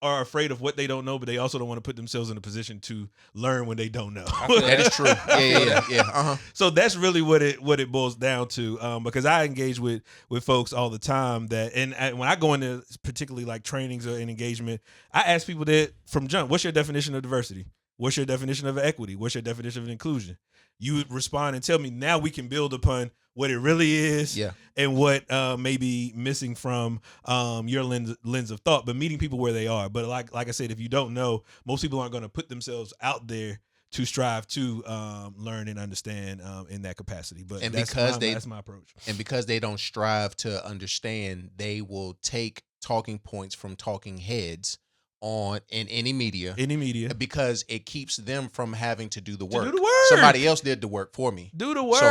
[SPEAKER 3] are afraid of what they don't know, but they also don't want to put themselves in a position to learn when they don't know.
[SPEAKER 2] That is true. Yeah. Uh-huh.
[SPEAKER 3] So that's really what it boils down to, because I engage with folks all the time that, and when I go into particularly like trainings or in engagement, I ask people that from jump, what's your definition of diversity? What's your definition of equity? What's your definition of inclusion? You would respond and tell me, now we can build upon what it really is, and what may be missing from your lens of thought, but meeting people where they are. But like I said, if you don't know, most people aren't going to put themselves out there to strive to learn and understand in that capacity. But that's my approach.
[SPEAKER 2] And because they don't strive to understand, they will take talking points from talking heads in any media, because it keeps them from having to do the work. Somebody else did the work for me.
[SPEAKER 3] Do the work.
[SPEAKER 2] So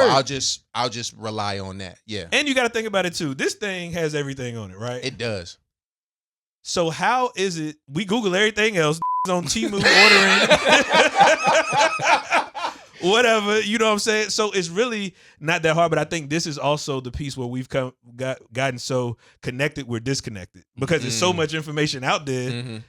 [SPEAKER 2] I'll just rely on that. Yeah.
[SPEAKER 3] And you got to think about it too. This thing has everything on it, right?
[SPEAKER 2] It does.
[SPEAKER 3] So how is it? We Google everything else on Temu ordering, whatever. You know what I'm saying? So it's really not that hard. But I think this is also the piece where we've gotten so connected, we're disconnected, because there's so much information out there.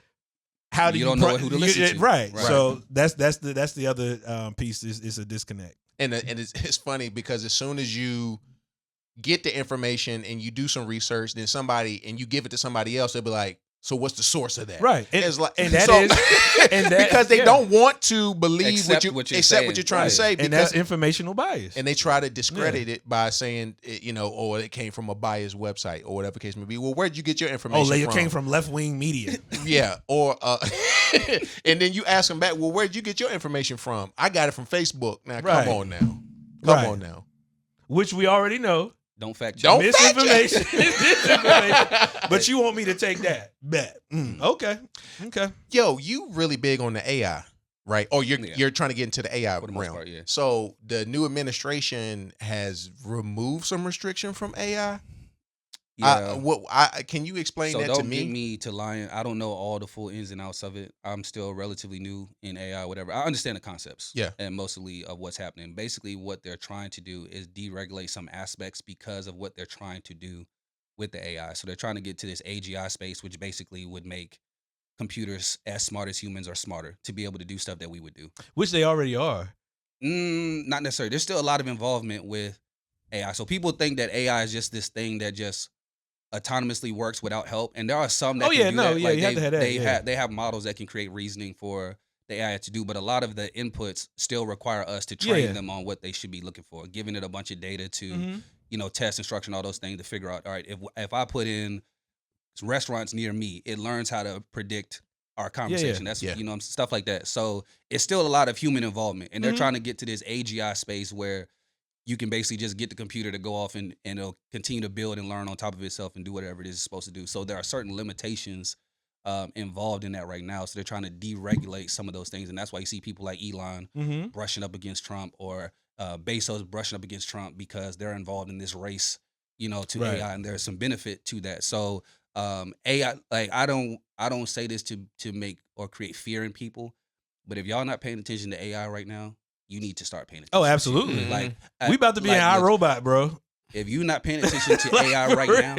[SPEAKER 3] How do you don't know who to listen to? Right. So that's the other piece is a disconnect.
[SPEAKER 2] And it's funny because as soon as you get the information and you do some research, then you give it to somebody else, they'll be like, so what's the source of that?
[SPEAKER 3] Right.
[SPEAKER 2] Because they don't want to believe what you're trying to say.
[SPEAKER 3] And that's informational bias.
[SPEAKER 2] And they try to discredit it by saying, it came from a biased website or whatever the case may be. Well, where'd you get your information from?
[SPEAKER 3] It came from left-wing media.
[SPEAKER 2] Yeah. Or, and then you ask them back, well, where'd you get your information from? I got it from Facebook. Now, come on now. Come on now.
[SPEAKER 3] Which we already know.
[SPEAKER 1] Don't fact check.
[SPEAKER 3] Misinformation. But you want me to take that? Bet. Okay.
[SPEAKER 2] Yo, you really big on the AI, right? Oh, you're trying to get into the AI realm.
[SPEAKER 1] Part, yeah.
[SPEAKER 2] So the new administration has removed some restriction from AI.
[SPEAKER 1] Yeah.
[SPEAKER 2] Can you explain that to me?
[SPEAKER 1] Don't get me to lying. I don't know all the full ins and outs of it. I'm still relatively new in AI, whatever. I understand the concepts.
[SPEAKER 2] Yeah.
[SPEAKER 1] And mostly of what's happening. Basically, what they're trying to do is deregulate some aspects because of what they're trying to do with the AI. So they're trying to get to this AGI space, which basically would make computers as smart as humans or smarter to be able to do stuff that we would do.
[SPEAKER 3] Which they already are.
[SPEAKER 1] Not necessarily. There's still a lot of involvement with AI. So people think that AI is just this thing that just autonomously works without help, and there are some that can do that.
[SPEAKER 3] Like you have to have that.
[SPEAKER 1] They have models that can create reasoning for the AI to do, but a lot of the inputs still require us to train them on what they should be looking for, giving it a bunch of data to test instruction, all those things to figure out, all right, if I put in restaurants near me, it learns how to predict our conversation. That's stuff like that. So it's still a lot of human involvement, and they're trying to get to this AGI space where you can basically just get the computer to go off and it'll continue to build and learn on top of itself and do whatever it is it's supposed to do. So there are certain limitations involved in that right now. So they're trying to deregulate some of those things. And that's why you see people like Elon brushing up against Trump, or Bezos brushing up against Trump, because they're involved in this race, to AI, and there's some benefit to that. So AI, like I don't say this to make or create fear in people, but if y'all not paying attention to AI right now, you need to start paying attention.
[SPEAKER 3] Oh, absolutely.
[SPEAKER 1] Like
[SPEAKER 3] we about to be an iRobot, bro.
[SPEAKER 1] If you're not paying attention to AI right now,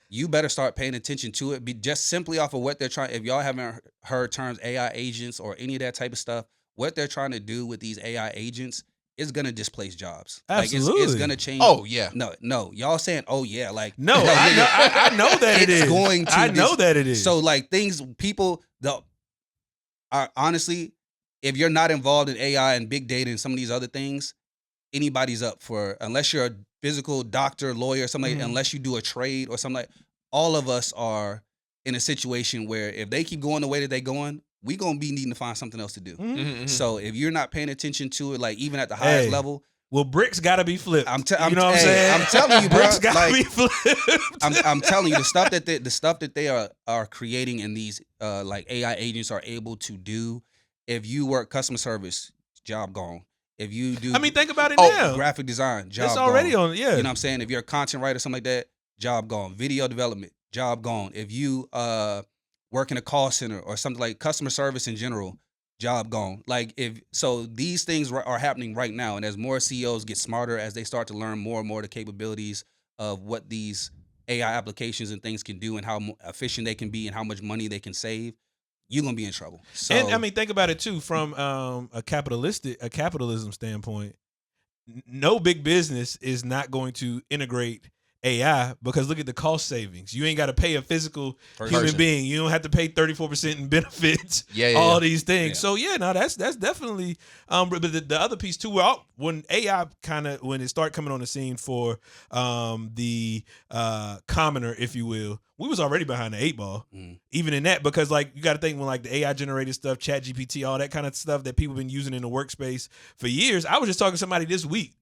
[SPEAKER 1] you better start paying attention to it. Be just simply off of what they're trying. If y'all haven't heard terms AI agents or any of that type of stuff, what they're trying to do with these AI agents is gonna displace jobs.
[SPEAKER 3] Absolutely.
[SPEAKER 1] Like it's gonna change.
[SPEAKER 2] Oh yeah.
[SPEAKER 1] No, y'all saying oh yeah, like
[SPEAKER 3] No, I know that it
[SPEAKER 1] it's
[SPEAKER 3] is.
[SPEAKER 1] going to.
[SPEAKER 3] I know that it is.
[SPEAKER 1] So like people are honestly, if you're not involved in AI and big data and some of these other things, anybody's up for, unless you're a physical doctor, lawyer, something like, unless you do a trade or something like, all of us are in a situation where if they keep going the way that they're going, we gonna be needing to find something else to do. So if you're not paying attention to it, like even at the highest level,
[SPEAKER 3] well, bricks gotta be flipped.
[SPEAKER 1] I'm
[SPEAKER 3] you know what I'm saying?
[SPEAKER 1] I'm telling you, bro.
[SPEAKER 3] Bricks gotta
[SPEAKER 1] Like,
[SPEAKER 3] be flipped.
[SPEAKER 1] I'm telling you, the stuff that they are creating and these like AI agents are able to do. If you work customer service, job gone. If you do,
[SPEAKER 3] I mean, think about it now.
[SPEAKER 1] Graphic design, job
[SPEAKER 3] It's already
[SPEAKER 1] gone.
[SPEAKER 3] on. Yeah,
[SPEAKER 1] You know what I'm saying? If you're a content writer, something like that, job gone. Video development, job gone. If you work in a call center or something like customer service in general, job gone. Like these things are happening right now, and as more CEOs get smarter, as they start to learn more and more the capabilities of what these AI applications and things can do, and how efficient they can be, and how much money they can save, you're gonna be in trouble. So,
[SPEAKER 3] and I mean, think about it too from a capitalism standpoint. No big business is not going to integrate AI because look at the cost savings. You ain't got to pay a physical human being. You don't have to pay 34% in benefits. All these things. So that's definitely. But the other piece too. Well, when AI when it started coming on the scene for the commoner, if you will, we was already behind the 8 ball. Even in that, because like you got to think when like the AI generated stuff, ChatGPT, all that kind of stuff that people been using in the workspace for years. I was just talking to somebody this week.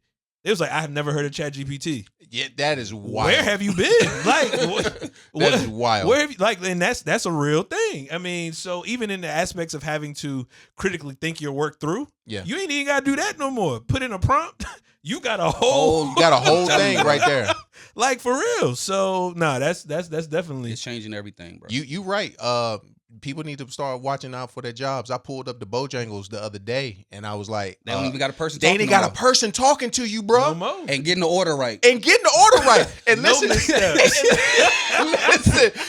[SPEAKER 3] It was like, I have never heard of ChatGPT.
[SPEAKER 2] Yeah, that is wild.
[SPEAKER 3] Where have you been? Like,
[SPEAKER 2] that is wild.
[SPEAKER 3] Where have you, like, and that's a real thing. I mean, so even in the aspects of having to critically think your work through, you ain't even got to do that no more. Put in a prompt, you got a whole
[SPEAKER 2] thing right there.
[SPEAKER 3] Like for real. So that's definitely,
[SPEAKER 1] it's changing everything, bro.
[SPEAKER 2] You right. People need to start watching out for their jobs. I pulled up the Bojangles the other day, and I was like,
[SPEAKER 1] they don't even got a person.
[SPEAKER 2] They ain't got a person talking to you, bro.
[SPEAKER 3] No more.
[SPEAKER 1] And getting the order right.
[SPEAKER 2] And listen,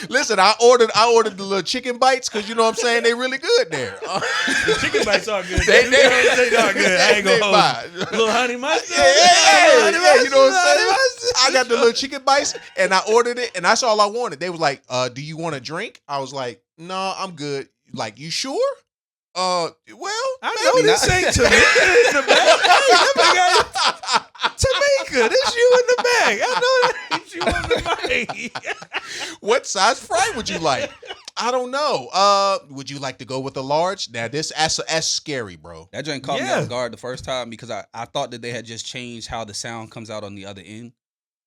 [SPEAKER 2] listen. I ordered the little chicken bites because you know what I'm saying, they really good there.
[SPEAKER 3] The chicken bites are good.
[SPEAKER 2] They
[SPEAKER 3] are good. I ain't gonna hold you. Little honey mustard.
[SPEAKER 2] Yeah, you know what I'm saying? I got the little chicken bites, and I ordered it, and that's all I wanted. They was like, "Do you want a drink?" I was like, "No, I'm good." Like, you sure? Well,
[SPEAKER 3] I know this ain't Tamika in the bag. Tamika, this you in the bag. I know that ain't you in the bag.
[SPEAKER 2] What size fry would you like? I don't know. Would you like to go with a large? Now that's scary, bro.
[SPEAKER 1] That joint caught me off guard the first time because I thought that they had just changed how the sound comes out on the other end.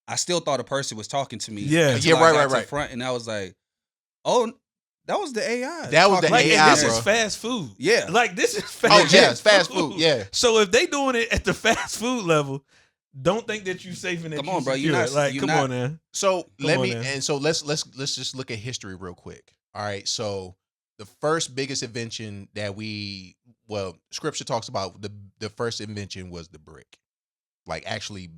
[SPEAKER 1] I still thought a person was talking to me.
[SPEAKER 2] Right.
[SPEAKER 1] Front, and I was like, oh. That was the AI.
[SPEAKER 2] That was the
[SPEAKER 3] like,
[SPEAKER 2] AI,
[SPEAKER 3] and this
[SPEAKER 2] bro.
[SPEAKER 3] is fast food.
[SPEAKER 1] Yeah.
[SPEAKER 3] Like, this is fast
[SPEAKER 2] food. Oh, yeah, it's fast food. Yeah.
[SPEAKER 3] So if they doing it at the fast food level, don't think that you safe and that
[SPEAKER 1] come
[SPEAKER 3] you
[SPEAKER 1] on, bro.
[SPEAKER 3] secure. Come on now.
[SPEAKER 2] So let's just look at history real quick. All right. So the first biggest invention that Scripture talks about, the first invention was the brick. Like actually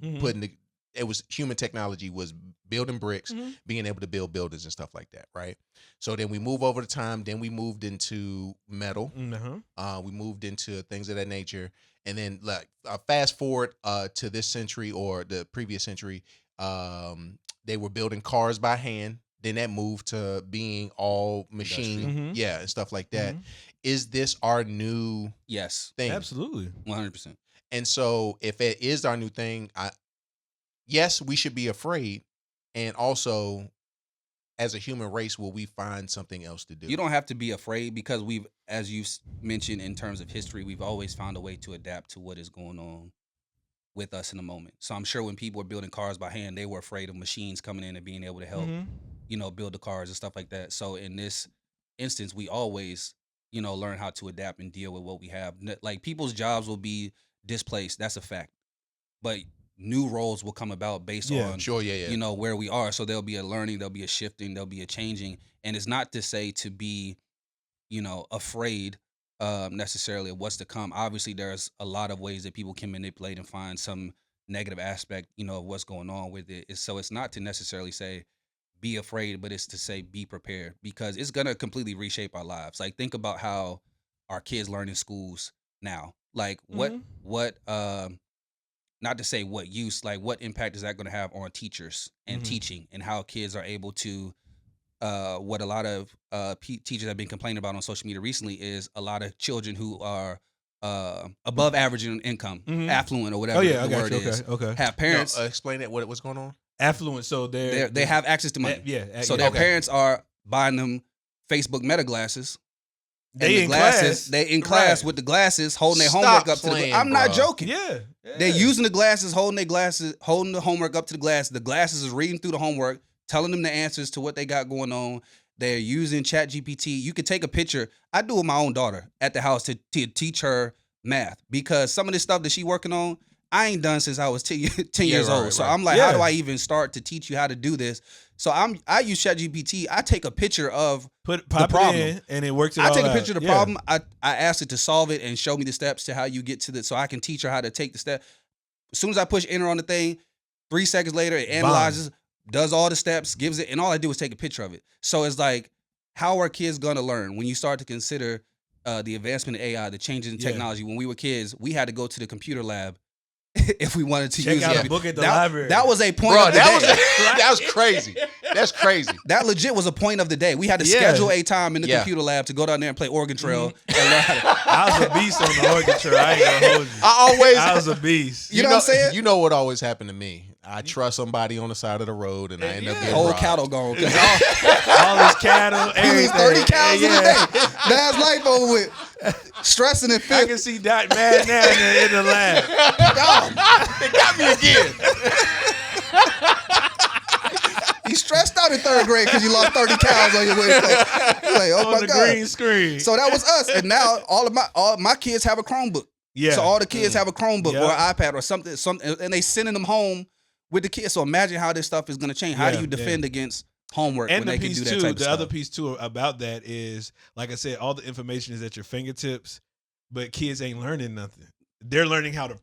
[SPEAKER 2] it was human technology, was building bricks, being able to build buildings and stuff like that, right? So then we move over to time. Then we moved into metal. We moved into things of that nature. And then like fast forward to this century or the previous century, they were building cars by hand. Then that moved to being all machine, and stuff like that. Is this our new thing?
[SPEAKER 3] Absolutely,
[SPEAKER 1] 100%.
[SPEAKER 2] And so if it is our new thing, yes, we should be afraid. And also, as a human race, will we find something else to do?
[SPEAKER 1] You don't have to be afraid because we've, as you mentioned in terms of history, we've always found a way to adapt to what is going on with us in the moment. So I'm sure when people were building cars by hand, they were afraid of machines coming in and being able to help, build the cars and stuff like that. So in this instance, we always, learn how to adapt and deal with what we have. Like people's jobs will be displaced. That's a fact. But new roles will come about based on where we are. So there'll be a learning, there'll be a shifting, there'll be a changing. And it's not to say to be, afraid necessarily of what's to come. Obviously, there's a lot of ways that people can manipulate and find some negative aspect, of what's going on with it. So it's not to necessarily say be afraid, but it's to say be prepared because it's going to completely reshape our lives. Like think about how our kids learn in schools now? Like what not to say what use, like what impact is that going to have on teachers and teaching, and how kids are able to what a lot of teachers have been complaining about on social media recently is a lot of children who are above average in income, affluent or whatever the word is, have parents.
[SPEAKER 2] Explain that. What's going on?
[SPEAKER 3] Affluent, so
[SPEAKER 1] they have access to money. So their
[SPEAKER 3] okay.
[SPEAKER 1] parents are buying them Facebook Meta glasses.
[SPEAKER 3] They in class.
[SPEAKER 1] They in class with the glasses, holding their homework up to the. I'm not joking.
[SPEAKER 3] Yeah.
[SPEAKER 1] They're using the glasses, holding the homework up to the glass. The glasses is reading through the homework, telling them the answers to what they got going on. They're using ChatGPT. You could take a picture. I do with my own daughter at the house to teach her math, because some of this stuff that she working on, I ain't done since I was 10 years old. So I'm like, how do I even start to teach you how to do this? So I use ChatGPT. I take a picture of the problem,
[SPEAKER 3] it in, and it works.
[SPEAKER 1] I take a picture of the problem. I ask it to solve it and show me the steps to how you get to the, so I can teach her how to take the step. As soon as I push enter on the thing, 3 seconds later, it analyzes, does all the steps, gives it, and all I do is take a picture of it. So it's like, how are kids gonna learn when you start to consider the advancement of AI, the changes in technology? When we were kids, we had to go to the computer lab if we wanted to use
[SPEAKER 3] a book at the library.
[SPEAKER 1] That was a point of the day.
[SPEAKER 2] That was crazy. That's crazy.
[SPEAKER 1] That legit was a point of the day. We had to schedule a time in the computer lab to go down there and play Oregon Trail. And learn how to,
[SPEAKER 3] I was a beast on the Oregon Trail. I ain't gonna hold you. I was a beast.
[SPEAKER 1] You know what I'm saying?
[SPEAKER 2] You know what always happened to me? I trust somebody on the side of the road, and I end up getting
[SPEAKER 1] whole
[SPEAKER 2] robbed.
[SPEAKER 1] cattle gone.
[SPEAKER 3] All his cattle, everything.
[SPEAKER 5] 30 cows in a day. That's life over with. Stressing and
[SPEAKER 3] I can see Dot mad now in the lab.
[SPEAKER 2] They got me again.
[SPEAKER 5] You stressed out in 3rd grade because you lost 30 cows on your way to class. You're like, oh
[SPEAKER 3] on
[SPEAKER 5] my
[SPEAKER 3] the
[SPEAKER 5] God.
[SPEAKER 3] green screen.
[SPEAKER 1] So that was us. And now all my kids have a Chromebook.
[SPEAKER 3] Yeah.
[SPEAKER 1] So all the kids have a Chromebook or an iPad or something, and they sending them home with the kids. So imagine how this stuff is going to change. How do you defend against homework
[SPEAKER 3] and
[SPEAKER 1] when they can do that type of stuff?
[SPEAKER 3] The other piece too about that is, like I said, all the information is at your fingertips, but kids ain't learning nothing. They're learning how to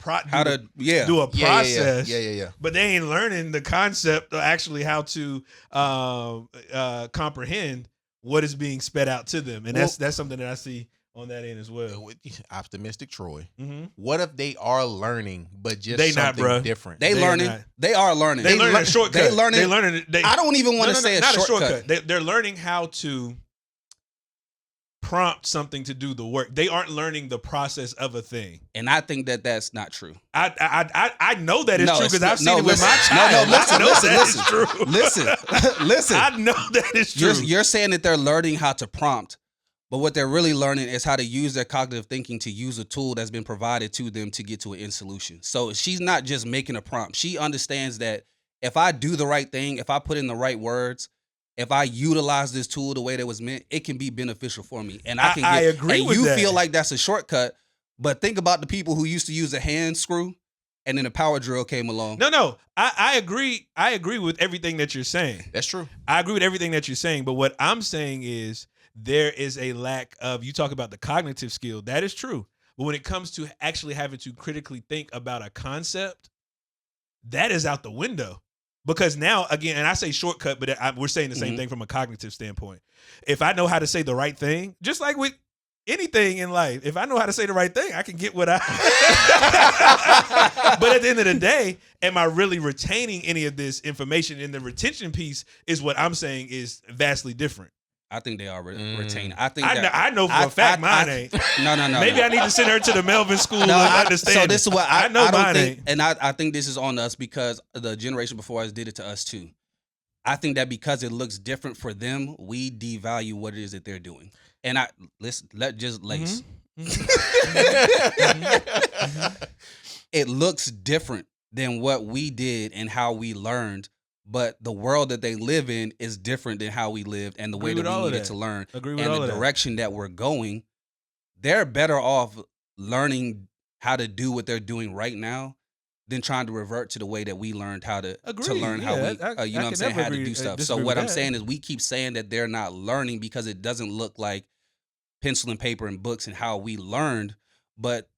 [SPEAKER 3] do a process.
[SPEAKER 2] Yeah.
[SPEAKER 3] But they ain't learning the concept of actually how to comprehend what is being sped out to them, and that's something that I see on that end as well.
[SPEAKER 2] Optimistic Troy.
[SPEAKER 3] Mm-hmm.
[SPEAKER 2] What if they are learning, but just
[SPEAKER 3] they
[SPEAKER 2] something
[SPEAKER 3] not,
[SPEAKER 2] different?
[SPEAKER 1] They learning. They are learning.
[SPEAKER 3] They learning a shortcut.
[SPEAKER 1] They learning. I don't even want to say a shortcut.
[SPEAKER 3] They're learning how to prompt something to do the work. They aren't learning the process of a thing.
[SPEAKER 1] And I think that that's not true.
[SPEAKER 3] I know that it's true because I've seen it with my child.
[SPEAKER 1] Listen.
[SPEAKER 3] I know that it's true.
[SPEAKER 1] You're saying that they're learning how to prompt, but what they're really learning is how to use their cognitive thinking to use a tool that's been provided to them to get to an end solution. So she's not just making a prompt. She understands that if I do the right thing, if I put in the right words, if I utilize this tool the way that was meant, it can be beneficial for me. And I agree with that. You feel like that's a shortcut, but think about the people who used to use a hand screw and then a power drill came along.
[SPEAKER 3] No. I agree. I agree with everything that you're saying.
[SPEAKER 2] That's true.
[SPEAKER 3] I agree with everything that you're saying. But what I'm saying is there is a lack of, you talk about the cognitive skill. That is true. But when it comes to actually having to critically think about a concept, that is out the window. Because now, again, and I say shortcut, but we're saying the same thing from a cognitive standpoint. If I know how to say the right thing, just like with anything in life, if I know how to say the right thing, I can get what I... But at the end of the day, am I really retaining any of this information? And the retention piece is what I'm saying is vastly different.
[SPEAKER 1] I think they are retaining. I
[SPEAKER 3] know for a fact mine ain't.
[SPEAKER 1] No.
[SPEAKER 3] Maybe I need to send her to the Melvin School and understand.
[SPEAKER 1] So this is what I know
[SPEAKER 3] mine
[SPEAKER 1] think,
[SPEAKER 3] ain't.
[SPEAKER 1] and I think this is on us because the generation before us did it to us too. I think that because it looks different for them, we devalue what it is that they're doing. And lace. It looks different than what we did and how we learned. But the world that they live in is different than how we lived and the way that we needed to learn.
[SPEAKER 3] Agree with
[SPEAKER 1] and
[SPEAKER 3] all
[SPEAKER 1] the direction that we're going, they're better off learning how to do what they're doing right now than trying to revert to the way that we learned how to learn how we, how to do stuff. So what I'm saying is we keep saying that they're not learning because it doesn't look like pencil and paper and books and how we learned. But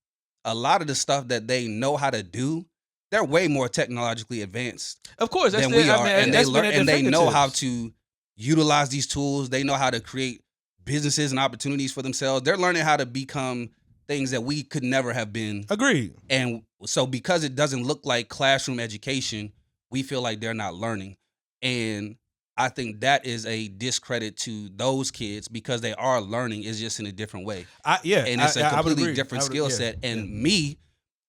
[SPEAKER 1] a lot of the stuff that they know how to do, they're way more technologically advanced,
[SPEAKER 3] of course,
[SPEAKER 1] than we are, and they learn and they know how to utilize these tools. They know how to create businesses and opportunities for themselves. They're learning how to become things that we could never have been.
[SPEAKER 3] Agreed.
[SPEAKER 1] And so because it doesn't look like classroom education, we feel like they're not learning. And I think that is a discredit to those kids because they are learning. It's just in a different way. And it's a completely different skill set. And me,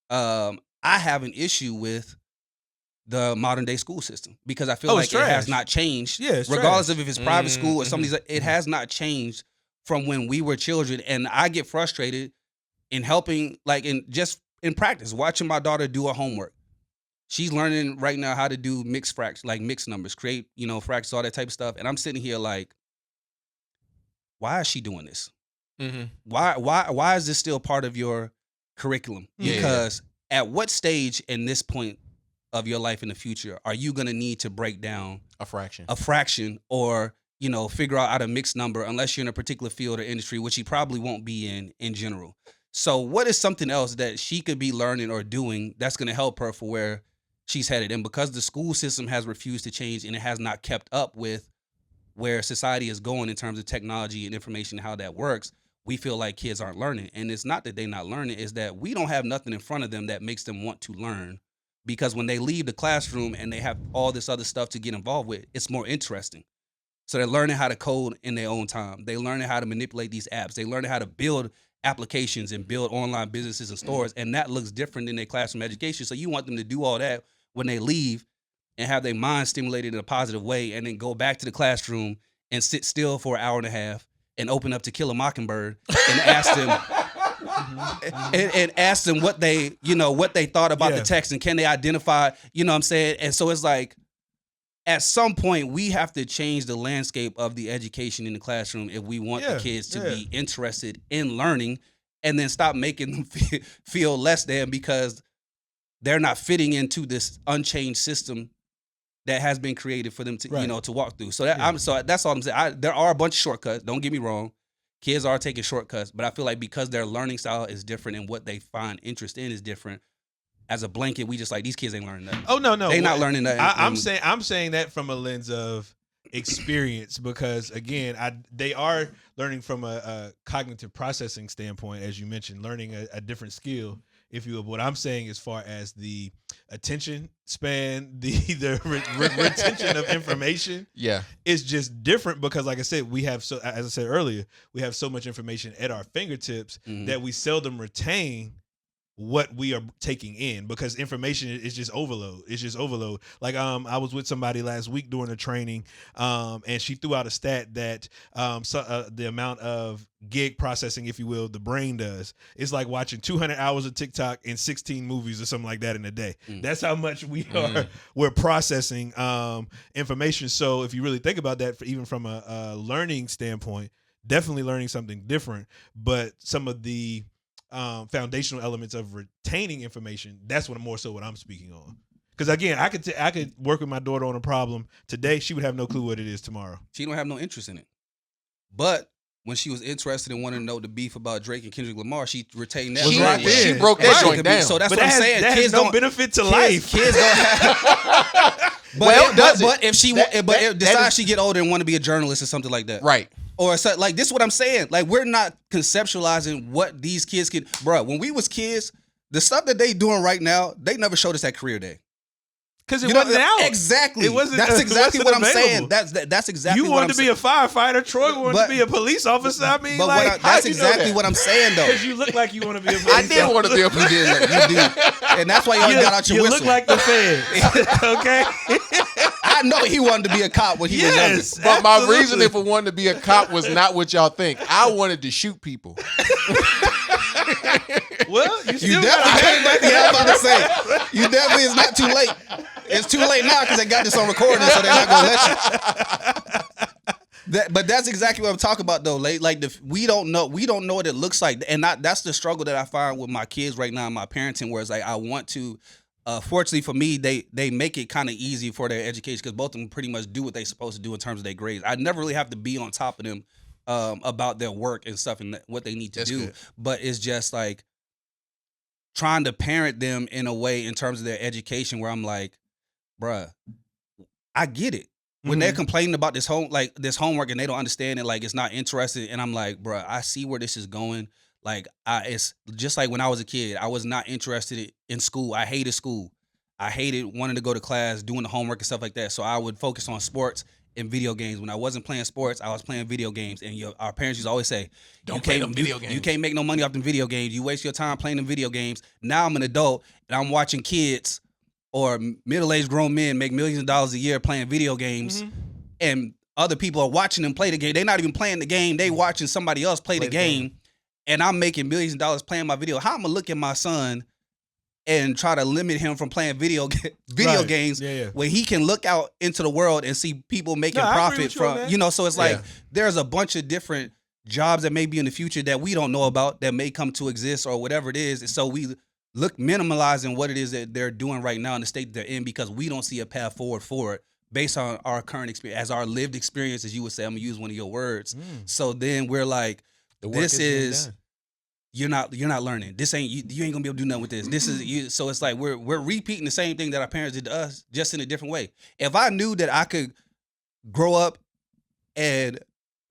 [SPEAKER 1] I have an issue with the modern day school system because I feel like it has not changed.
[SPEAKER 3] Yeah,
[SPEAKER 1] regardless of if it's private school or something, it has not changed from when we were children. And I get frustrated in helping, like in practice, watching my daughter do her homework. She's learning right now how to do mixed numbers, create, fractions, all that type of stuff. And I'm sitting here like, why is she doing this? Mm-hmm. Why is this still part of your curriculum? Because at what stage in this point of your life in the future are you going to need to break down
[SPEAKER 2] a fraction
[SPEAKER 1] or, figure out how to mix number unless you're in a particular field or industry, which you probably won't be in general. So what is something else that she could be learning or doing that's going to help her for where she's headed? And because the school system has refused to change and it has not kept up with where society is going in terms of technology and information and how that works, we feel like kids aren't learning. And it's not that they're not learning, it's that we don't have nothing in front of them that makes them want to learn. Because when they leave the classroom and they have all this other stuff to get involved with, it's more interesting. So they're learning how to code in their own time. They're learning how to manipulate these apps. They're learning how to build applications and build online businesses and stores. And that looks different than their classroom education. So you want them to do all that when they leave and have their mind stimulated in a positive way and then go back to the classroom and sit still for an hour and a half and open up To Kill a Mockingbird and ask them and ask them what they thought about the text and can they identify, what I'm saying? And so it's like, at some point, we have to change the landscape of the education in the classroom if we want the kids to be interested in learning, and then stop making them feel less than because they're not fitting into this unchanged system that has been created for them to to walk through. So that's all I'm saying. There are a bunch of shortcuts. Don't get me wrong. Kids are taking shortcuts, but I feel like because their learning style is different and what they find interest in is different, as a blanket, we just like, these kids ain't learning nothing.
[SPEAKER 3] Oh, no.
[SPEAKER 1] They're not learning nothing.
[SPEAKER 3] I'm saying that from a lens of experience because, again, they are learning from a cognitive processing standpoint, as you mentioned, learning a different skill, if you will. But what I'm saying as far as the attention span, the retention of information is just different because, like I said, we have as I said earlier, we have so much information at our fingertips that we seldom retain what we are taking in because information is just overload. It's just overload. Like I was with somebody last week during a training, and she threw out a stat that the amount of gig processing, if you will, the brain does. It's like watching 200 hours of TikTok and 16 movies or something like that in a day. That's how much we're processing information. So if you really think about that, even from a learning standpoint, definitely learning something different. But some of the foundational elements of retaining information, that's what I'm speaking on. Because again, I could work with my daughter on a problem today. She would have no clue what it is tomorrow.
[SPEAKER 1] She don't have no interest in it. But when she was interested and wanted to know the beef about Drake and Kendrick Lamar, she retained that.
[SPEAKER 2] She broke that joint down.
[SPEAKER 1] So that's what I'm saying.
[SPEAKER 3] That
[SPEAKER 1] kids
[SPEAKER 3] has no
[SPEAKER 1] don't
[SPEAKER 3] benefit to life.
[SPEAKER 1] Kids don't have. But if she decides she get older and want to be a journalist or something like that,
[SPEAKER 2] right?
[SPEAKER 1] Or so, like this is what I'm saying. Like we're not conceptualizing what these kids can. Bro, when we was kids, the stuff that they doing right now, they never showed us at career day.
[SPEAKER 3] Because it wasn't out.
[SPEAKER 1] Exactly.
[SPEAKER 3] It wasn't.
[SPEAKER 1] That's exactly
[SPEAKER 3] it
[SPEAKER 1] what
[SPEAKER 3] wasn't
[SPEAKER 1] I'm
[SPEAKER 3] available.
[SPEAKER 1] saying. That's exactly.
[SPEAKER 3] You
[SPEAKER 1] what I'm
[SPEAKER 3] wanted to be a firefighter. Troy wanted to be a police officer. I mean,
[SPEAKER 1] but that's exactly what I'm saying, though.
[SPEAKER 3] Because you look like you want to be a police officer.
[SPEAKER 2] I did want to be a police officer.
[SPEAKER 1] You do, and that's why y'all got out your whistle.
[SPEAKER 3] You look like the Feds. Okay.
[SPEAKER 1] I know he wanted to be a cop when he was younger.
[SPEAKER 2] But my reasoning for wanting to be a cop was not what y'all think. I wanted to shoot people.
[SPEAKER 3] Well, you
[SPEAKER 1] definitely came back. Yeah, I'm about to say. You definitely, it's not too late. It's too late now because they got this on recording, so they're not gonna let you. But that's exactly what I'm talking about, though. Like we don't know what it looks like, and that's the struggle that I find with my kids right now, my parenting, where it's like I want to. Fortunately for me, they make it kind of easy for their education because both of them pretty much do what they're supposed to do in terms of their grades. I never really have to be on top of them about their work and stuff and what they need to do. Good. But it's just like trying to parent them in a way in terms of their education where I'm like, bruh, I get it. When they're complaining about this homework and they don't understand it, like it's not interesting, and I'm like, bruh, I see where this is going. Like it's just like when I was a kid, I was not interested in school. I hated school. I hated wanting to go to class, doing the homework and stuff like that. So I would focus on sports and video games. When I wasn't playing sports, I was playing video games. And our parents used to always say,
[SPEAKER 2] Don't play them video games.
[SPEAKER 1] You can't make no money off them video games. You waste your time playing them video games. Now I'm an adult and I'm watching kids or middle-aged grown men make millions of dollars a year playing video games. And other people are watching them play the game. They're not even playing the game. They watching somebody else play the game. And I'm making millions of dollars playing my video. How am I look at my son and try to limit him from playing video games when he can look out into the world and see people making profit from, so it's like there's a bunch of different jobs that may be in the future that we don't know about that may come to exist or whatever it is. And so we look minimalizing what it is that they're doing right now in the state that they're in because we don't see a path forward for it based on our current experience, as our lived experience, as you would say. I'm gonna use one of your words. So then we're like, this is you're not learning. This ain't you ain't gonna be able to do nothing with this. This is you. So it's like we're repeating the same thing that our parents did to us, just in a different way. If I knew that I could grow up and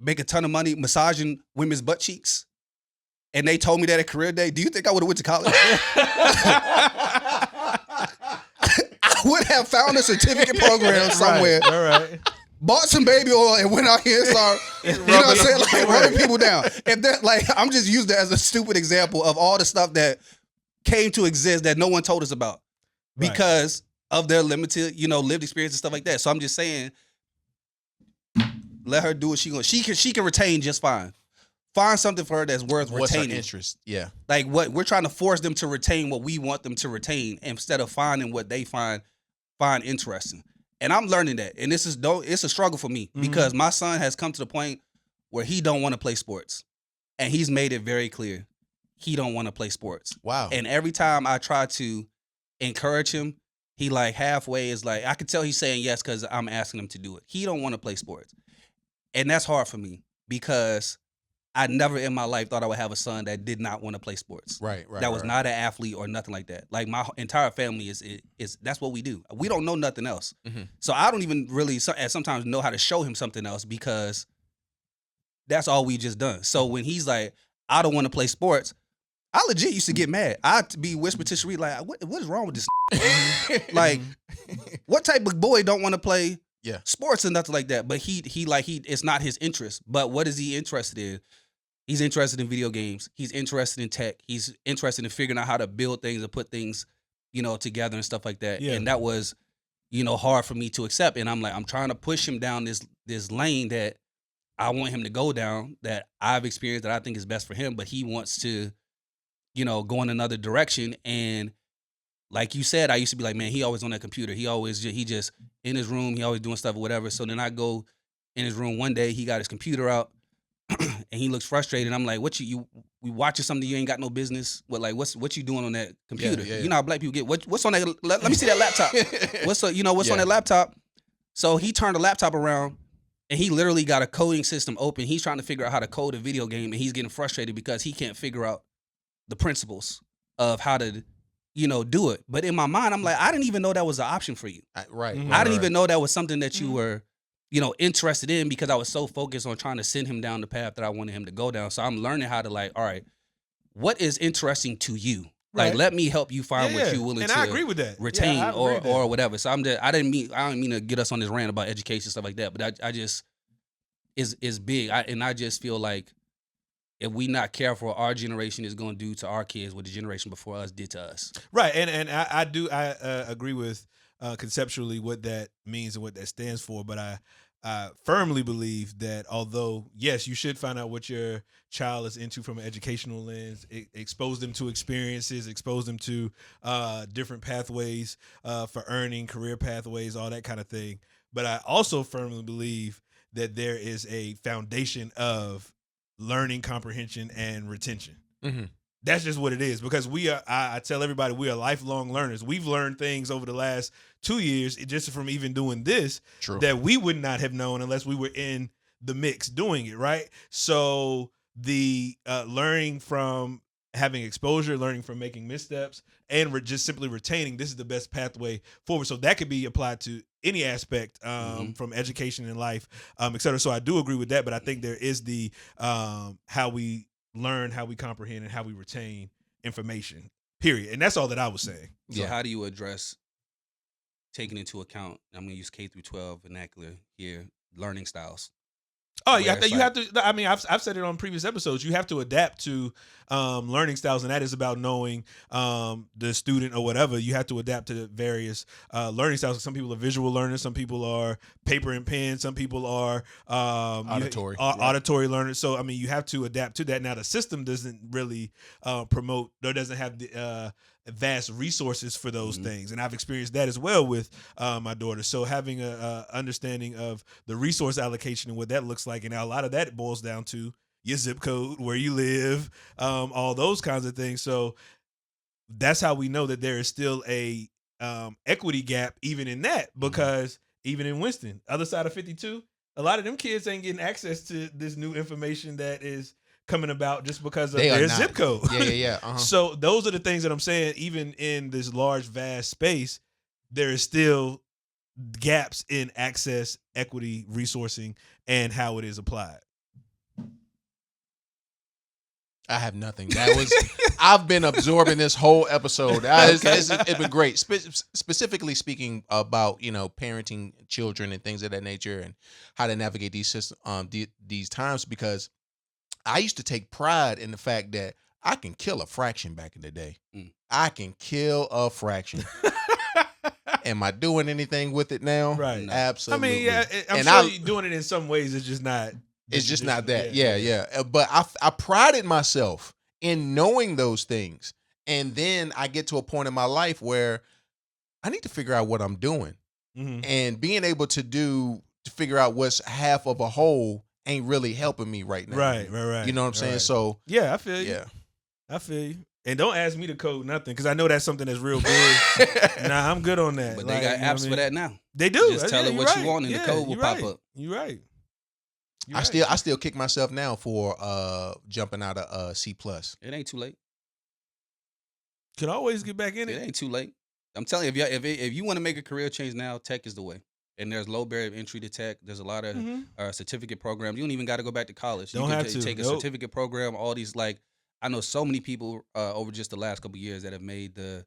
[SPEAKER 1] make a ton of money massaging women's butt cheeks, and they told me that at career day, do you think I would have went to college? I would have found a certificate program somewhere.
[SPEAKER 3] Right, all right.
[SPEAKER 5] Bought some baby oil and went out here and started, rubbing people down. If that, like, I'm just using that as a stupid example of all the stuff that came to exist that no one told us about because of their limited, lived experience and stuff like that. So I'm just saying, let her do what she wants. She can retain just fine. Find something for her that's worth
[SPEAKER 2] What's
[SPEAKER 1] retaining.
[SPEAKER 2] Her interest? Yeah.
[SPEAKER 1] Like what we're trying to force them to retain what we want them to retain instead of finding what they find interesting. And I'm learning that. And it's a struggle for me because my son has come to the point where he don't want to play sports. And he's made it very clear he don't want to play sports.
[SPEAKER 2] Wow.
[SPEAKER 1] And every time I try to encourage him, he like halfway is like, I can tell he's saying yes because I'm asking him to do it. He don't want to play sports. And that's hard for me because I never in my life thought I would have a son that did not want to play sports.
[SPEAKER 2] Right.
[SPEAKER 1] That was not an athlete or nothing like that. Like my entire family is that's what we do. We don't know nothing else. So I don't even really sometimes know how to show him something else because that's all we just done. So when he's like, I don't want to play sports, I legit used to get mad. I'd be whispering to Sheree like, what is wrong with this? Like, what type of boy don't want to play sports and nothing like that? But he it's not his interest. But what is he interested in? He's interested in video games. He's interested in tech. He's interested in figuring out how to build things and put things, together and stuff like that. Yeah. And that was, hard for me to accept. And I'm trying to push him down this lane that I want him to go down, that I've experienced, that I think is best for him. But he wants to, go in another direction. And like you said, I used to be like, man, he always on that computer. He just in his room. He always doing stuff or whatever. So then I go in his room one day. He got his computer out. And he looks frustrated. I'm like, we watching something you ain't got no business with? Like, what you doing on that computer?
[SPEAKER 2] Yeah.
[SPEAKER 1] You know how black people get, what's on that? Let me see that laptop. What's on that laptop? So he turned the laptop around and he literally got a coding system open. He's trying to figure out how to code a video game and he's getting frustrated because he can't figure out the principles of how to, do it. But in my mind, I'm like, I didn't even know that was an option for you.
[SPEAKER 2] Right.
[SPEAKER 1] I didn't even know that was something that you were interested in because I was so focused on trying to send him down the path that I wanted him to go down. So I'm learning how to like, all right, what is interesting to you? Right. Like, let me help you find what you're willing to
[SPEAKER 3] I agree with that.
[SPEAKER 1] retain or whatever. So I don't mean to get us on this rant about education stuff like that, but I just is big. I just feel like if we not careful, our generation is going to do to our kids what the generation before us did to us.
[SPEAKER 3] Right, and I agree with conceptually what that means and what that stands for, but I firmly believe that although, yes, you should find out what your child is into from an educational lens, expose them to experiences, expose them to different pathways for earning, career pathways, all that kind of thing. But I also firmly believe that there is a foundation of learning, comprehension, and retention. Mm-hmm. That's just what it is, because I tell everybody we are lifelong learners. We've learned things over the last 2 years just from even doing this that we would not have known unless we were in the mix doing it, right? So the learning from having exposure, learning from making missteps, and just simply retaining, this is the best pathway forward. So that could be applied to any aspect from education in life, et cetera. So I do agree with that, but I think there is the how we learn, how we comprehend, and how we retain information. Period. And that's all that I was saying.
[SPEAKER 1] So how do you address taking into account? I'm going to use K through 12 vernacular here. Learning styles.
[SPEAKER 3] Oh, yeah, you have to. I mean, I've said it on previous episodes. You have to adapt to learning styles, and that is about knowing the student or whatever. You have to adapt to the various learning styles. Some people are visual learners. Some people are paper and pen. Some people are
[SPEAKER 2] auditory
[SPEAKER 3] auditory learners. So, I mean, you have to adapt to that. Now, the system doesn't really promote or doesn't have the vast resources for those things, and I've experienced that as well with my daughter. So having a understanding of the resource allocation and what that looks like, and now a lot of that boils down to your zip code, where you live, all those kinds of things. So that's how we know that there is still a equity gap even in that, because even in Winston, other side of 52, a lot of them kids ain't getting access to this new information that is coming about just because of their zip code.
[SPEAKER 2] Yeah. Uh-huh.
[SPEAKER 3] So those are the things that I'm saying. Even in this large, vast space, there is still gaps in access, equity, resourcing, and how it is applied.
[SPEAKER 2] I have nothing. That was I've been absorbing this whole episode. It's been great. Specifically speaking about parenting children and things of that nature, and how to navigate these systems, these times, because I used to take pride in the fact that I can kill a fraction back in the day. I can kill a fraction. Am I doing anything with it now?
[SPEAKER 3] Right.
[SPEAKER 2] Absolutely.
[SPEAKER 3] I mean, yeah, I'm sure you're doing it in some ways. It's just not.
[SPEAKER 2] It's just not that. Yeah. But I prided myself in knowing those things. And then I get to a point in my life where I need to figure out what I'm doing. And being able to figure out what's half of a whole ain't really helping me right now.
[SPEAKER 3] Right.
[SPEAKER 2] You know what I'm saying?
[SPEAKER 3] Right.
[SPEAKER 2] So
[SPEAKER 3] yeah, I feel you.
[SPEAKER 2] Yeah.
[SPEAKER 3] I feel you. And don't ask me to code nothing, because I know that's something that's real big. Nah, I'm good on that.
[SPEAKER 1] But they got apps for that now.
[SPEAKER 3] They do.
[SPEAKER 1] Just tell it what you want, and the code will pop up.
[SPEAKER 3] You're right.
[SPEAKER 2] I still kick myself now for jumping out of C+.
[SPEAKER 1] It ain't too late.
[SPEAKER 3] Could always get back in it.
[SPEAKER 1] It ain't too late. I'm telling you, if you want to make a career change now, tech is the way. And there's low barrier of entry to tech. There's a lot of certificate programs. You don't even got to go back to college.
[SPEAKER 3] Don't
[SPEAKER 1] you
[SPEAKER 3] have
[SPEAKER 1] can
[SPEAKER 3] to.
[SPEAKER 1] take a certificate program. All these, like, I know so many people over just the last couple of years that have made the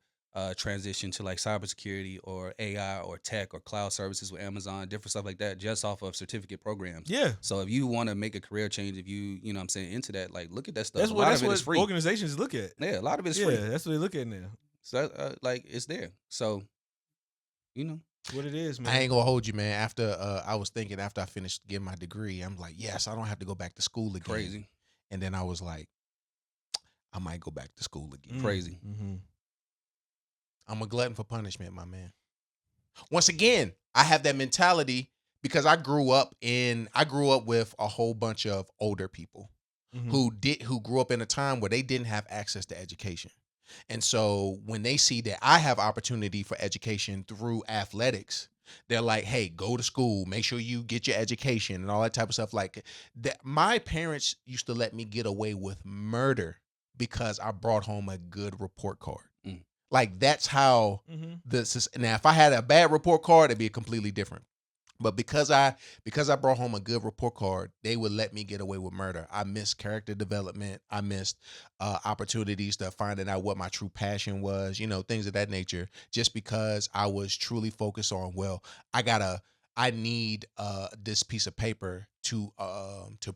[SPEAKER 1] transition to like cybersecurity or AI or tech or cloud services with Amazon, different stuff like that, just off of certificate programs.
[SPEAKER 3] Yeah.
[SPEAKER 1] So if you want to make a career change, if you know what I'm saying, into that, like, look at that stuff.
[SPEAKER 3] That's
[SPEAKER 1] a lot of it is free.
[SPEAKER 3] Organizations look at.
[SPEAKER 1] Yeah, a lot of it is free.
[SPEAKER 3] Yeah, that's what they look at now.
[SPEAKER 1] So like, it's there. So,
[SPEAKER 3] what it is, man.
[SPEAKER 2] I ain't gonna hold you, man. After I was thinking after I finished getting my degree, I'm like, yes, I don't have to go back to school again.
[SPEAKER 1] Crazy.
[SPEAKER 2] And then I was like, I might go back to school again.
[SPEAKER 1] Crazy.
[SPEAKER 2] I'm a glutton for punishment, my man. Once again, I have that mentality because I grew up with a whole bunch of older people who grew up in a time where they didn't have access to education. And so when they see that I have opportunity for education through athletics, they're like, hey, go to school, make sure you get your education and all that type of stuff. Like that. My parents used to let me get away with murder because I brought home a good report card. Like that's how this is. Now, if I had a bad report card, it'd be completely different. But because I brought home a good report card, they would let me get away with murder. I missed character development. I missed opportunities to finding out what my true passion was, things of that nature, just because I was truly focused on, well, I need this piece of paper to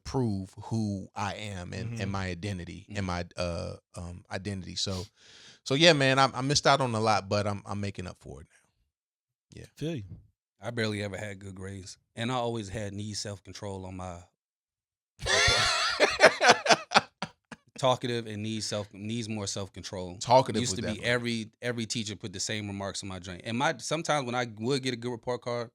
[SPEAKER 2] prove who I am and my identity and my identity. So yeah, man, I missed out on a lot, but I'm making up for it now. Yeah.
[SPEAKER 3] Feel you.
[SPEAKER 1] I barely ever had good grades, and I always had self-control on my talkative and needs more self-control.
[SPEAKER 2] Talkative
[SPEAKER 1] used to be every teacher put the same remarks on my joint, and sometimes when I would get a good report card,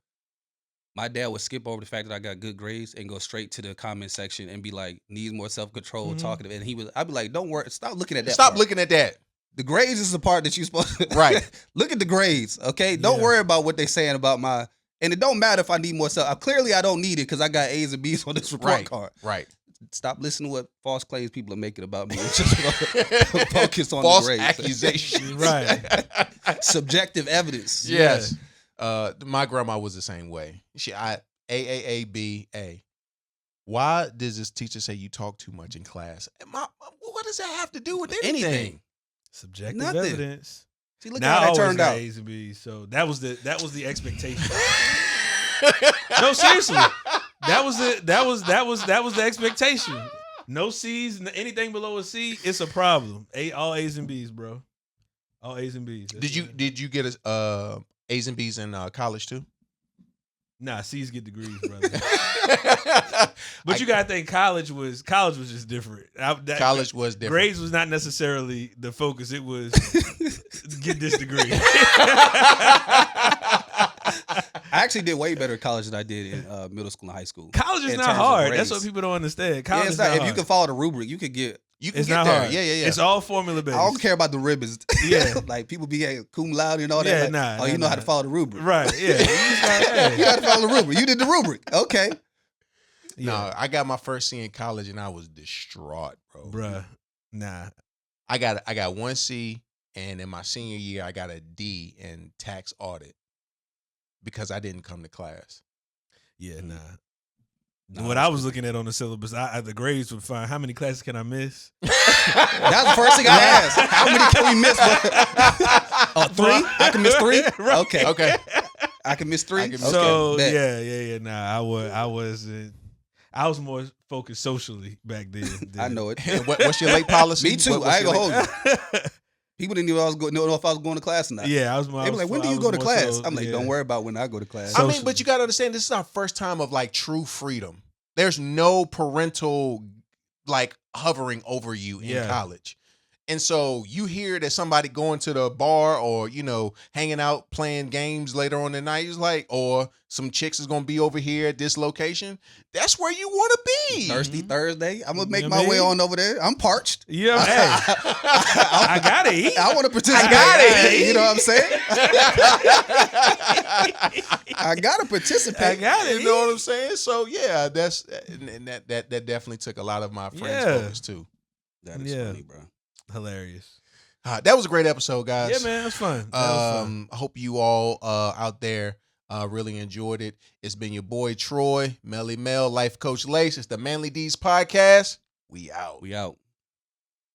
[SPEAKER 1] my dad would skip over the fact that I got good grades and go straight to the comment section and be like, needs more self-control, talkative, and I'd be like, don't worry, stop looking at that.
[SPEAKER 2] Stop looking at that.
[SPEAKER 1] The grades is the part that you're supposed to
[SPEAKER 2] right.
[SPEAKER 1] Look at the grades, okay? Don't worry about what they're saying about and it don't matter if I need more self. Clearly, I don't need it because I got A's and B's on this report card.
[SPEAKER 2] Right.
[SPEAKER 1] Stop listening to what false claims people are making about me. Just focus on
[SPEAKER 2] false
[SPEAKER 1] the grades.
[SPEAKER 2] Accusations.
[SPEAKER 3] Right.
[SPEAKER 1] Subjective evidence.
[SPEAKER 2] Yes. My grandma was the same way. She AAABA. Why does this teacher say you talk too much in class? What does that have to do with anything?
[SPEAKER 3] Subjective
[SPEAKER 1] Nothing.
[SPEAKER 3] evidence.
[SPEAKER 1] See, look
[SPEAKER 3] Now
[SPEAKER 1] how
[SPEAKER 3] I
[SPEAKER 1] that turned out.
[SPEAKER 3] A's and B's, so that was the expectation. No, seriously, that was the expectation. No C's, anything below a C, it's a problem. All A's and B's, bro. All A's and B's.
[SPEAKER 2] Did you get A's and B's in college too?
[SPEAKER 3] Nah, C's get degrees, brother. But you gotta think college was just different.
[SPEAKER 2] College was different.
[SPEAKER 3] Grades was not necessarily the focus. It was get this degree.
[SPEAKER 1] I actually did way better in college than I did in middle school and high school.
[SPEAKER 3] College is
[SPEAKER 1] in
[SPEAKER 3] not
[SPEAKER 1] terms of
[SPEAKER 3] hard.
[SPEAKER 1] grades.
[SPEAKER 3] That's what people don't understand. College
[SPEAKER 1] Yeah,
[SPEAKER 3] is not hard.
[SPEAKER 1] If you can follow the rubric, you could get.
[SPEAKER 2] You can
[SPEAKER 3] It's
[SPEAKER 2] get
[SPEAKER 3] not
[SPEAKER 2] there.
[SPEAKER 3] hard.
[SPEAKER 2] Yeah.
[SPEAKER 3] It's all formula based.
[SPEAKER 1] I don't care about the ribbons.
[SPEAKER 3] Yeah.
[SPEAKER 1] Like people be cum laude and all that.
[SPEAKER 3] Yeah,
[SPEAKER 1] like,
[SPEAKER 3] nah,
[SPEAKER 1] you
[SPEAKER 3] nah,
[SPEAKER 1] know how to
[SPEAKER 3] nah.
[SPEAKER 1] follow the rubric.
[SPEAKER 3] Right, yeah. You just gotta, hey.
[SPEAKER 1] You got to follow the rubric. You did the rubric. Okay.
[SPEAKER 3] Yeah.
[SPEAKER 2] No, I got my first C in college and I was distraught, bro.
[SPEAKER 3] Bruh. Nah.
[SPEAKER 2] I got 1 C, and in my senior year I got a D in tax audit because I didn't come to class.
[SPEAKER 3] Yeah, nah.
[SPEAKER 1] Nah,
[SPEAKER 3] What I was looking at on the syllabus, the grades would find how many classes can I miss?
[SPEAKER 1] That's the first thing I asked. How many can we miss? 3? I can miss 3?
[SPEAKER 3] Right.
[SPEAKER 2] Okay.
[SPEAKER 1] I can miss 3?
[SPEAKER 2] I can miss-
[SPEAKER 3] So
[SPEAKER 1] bet.
[SPEAKER 3] yeah. Nah, I wasn't. I was more focused socially back then.
[SPEAKER 1] I know it.
[SPEAKER 2] And what's your late policy?
[SPEAKER 1] Me too.
[SPEAKER 2] What's
[SPEAKER 1] I ain't
[SPEAKER 2] your
[SPEAKER 1] gonna
[SPEAKER 2] late-
[SPEAKER 1] hold you. People didn't even know if I was going to class or not.
[SPEAKER 3] Yeah, I was more.
[SPEAKER 1] They were like, when do you go to class? I'm like, don't worry about when I go to class.
[SPEAKER 2] I mean, but you got to understand, this is our first time of like true freedom. There's no parental like hovering over you in college. And so you hear that somebody going to the bar or, hanging out playing games later on the night, is like, or some chicks is going to be over here at this location. That's where you want to be.
[SPEAKER 1] Thirsty Thursday. I'm going to make
[SPEAKER 3] You know
[SPEAKER 1] my
[SPEAKER 3] what I
[SPEAKER 1] way
[SPEAKER 3] mean?
[SPEAKER 1] on over there. I'm parched.
[SPEAKER 3] Yeah, hey, I gotta eat.
[SPEAKER 1] I want to participate.
[SPEAKER 3] gotta eat.
[SPEAKER 1] You know what I'm saying? I got to participate.
[SPEAKER 3] I gotta
[SPEAKER 2] You
[SPEAKER 3] eat.
[SPEAKER 2] know what I'm saying? So yeah, that definitely took a lot of my friends'
[SPEAKER 3] Yeah.
[SPEAKER 2] focus too.
[SPEAKER 1] That is
[SPEAKER 3] Yeah.
[SPEAKER 1] funny, bro.
[SPEAKER 3] Hilarious.
[SPEAKER 2] That was a great episode, guys.
[SPEAKER 3] Yeah, man, that's fun. That was fun.
[SPEAKER 2] I hope you all out there really enjoyed it. It's been your boy Troy, Melly Mel, Life Coach Lace. It's the Manly D's podcast. We out.
[SPEAKER 1] We out.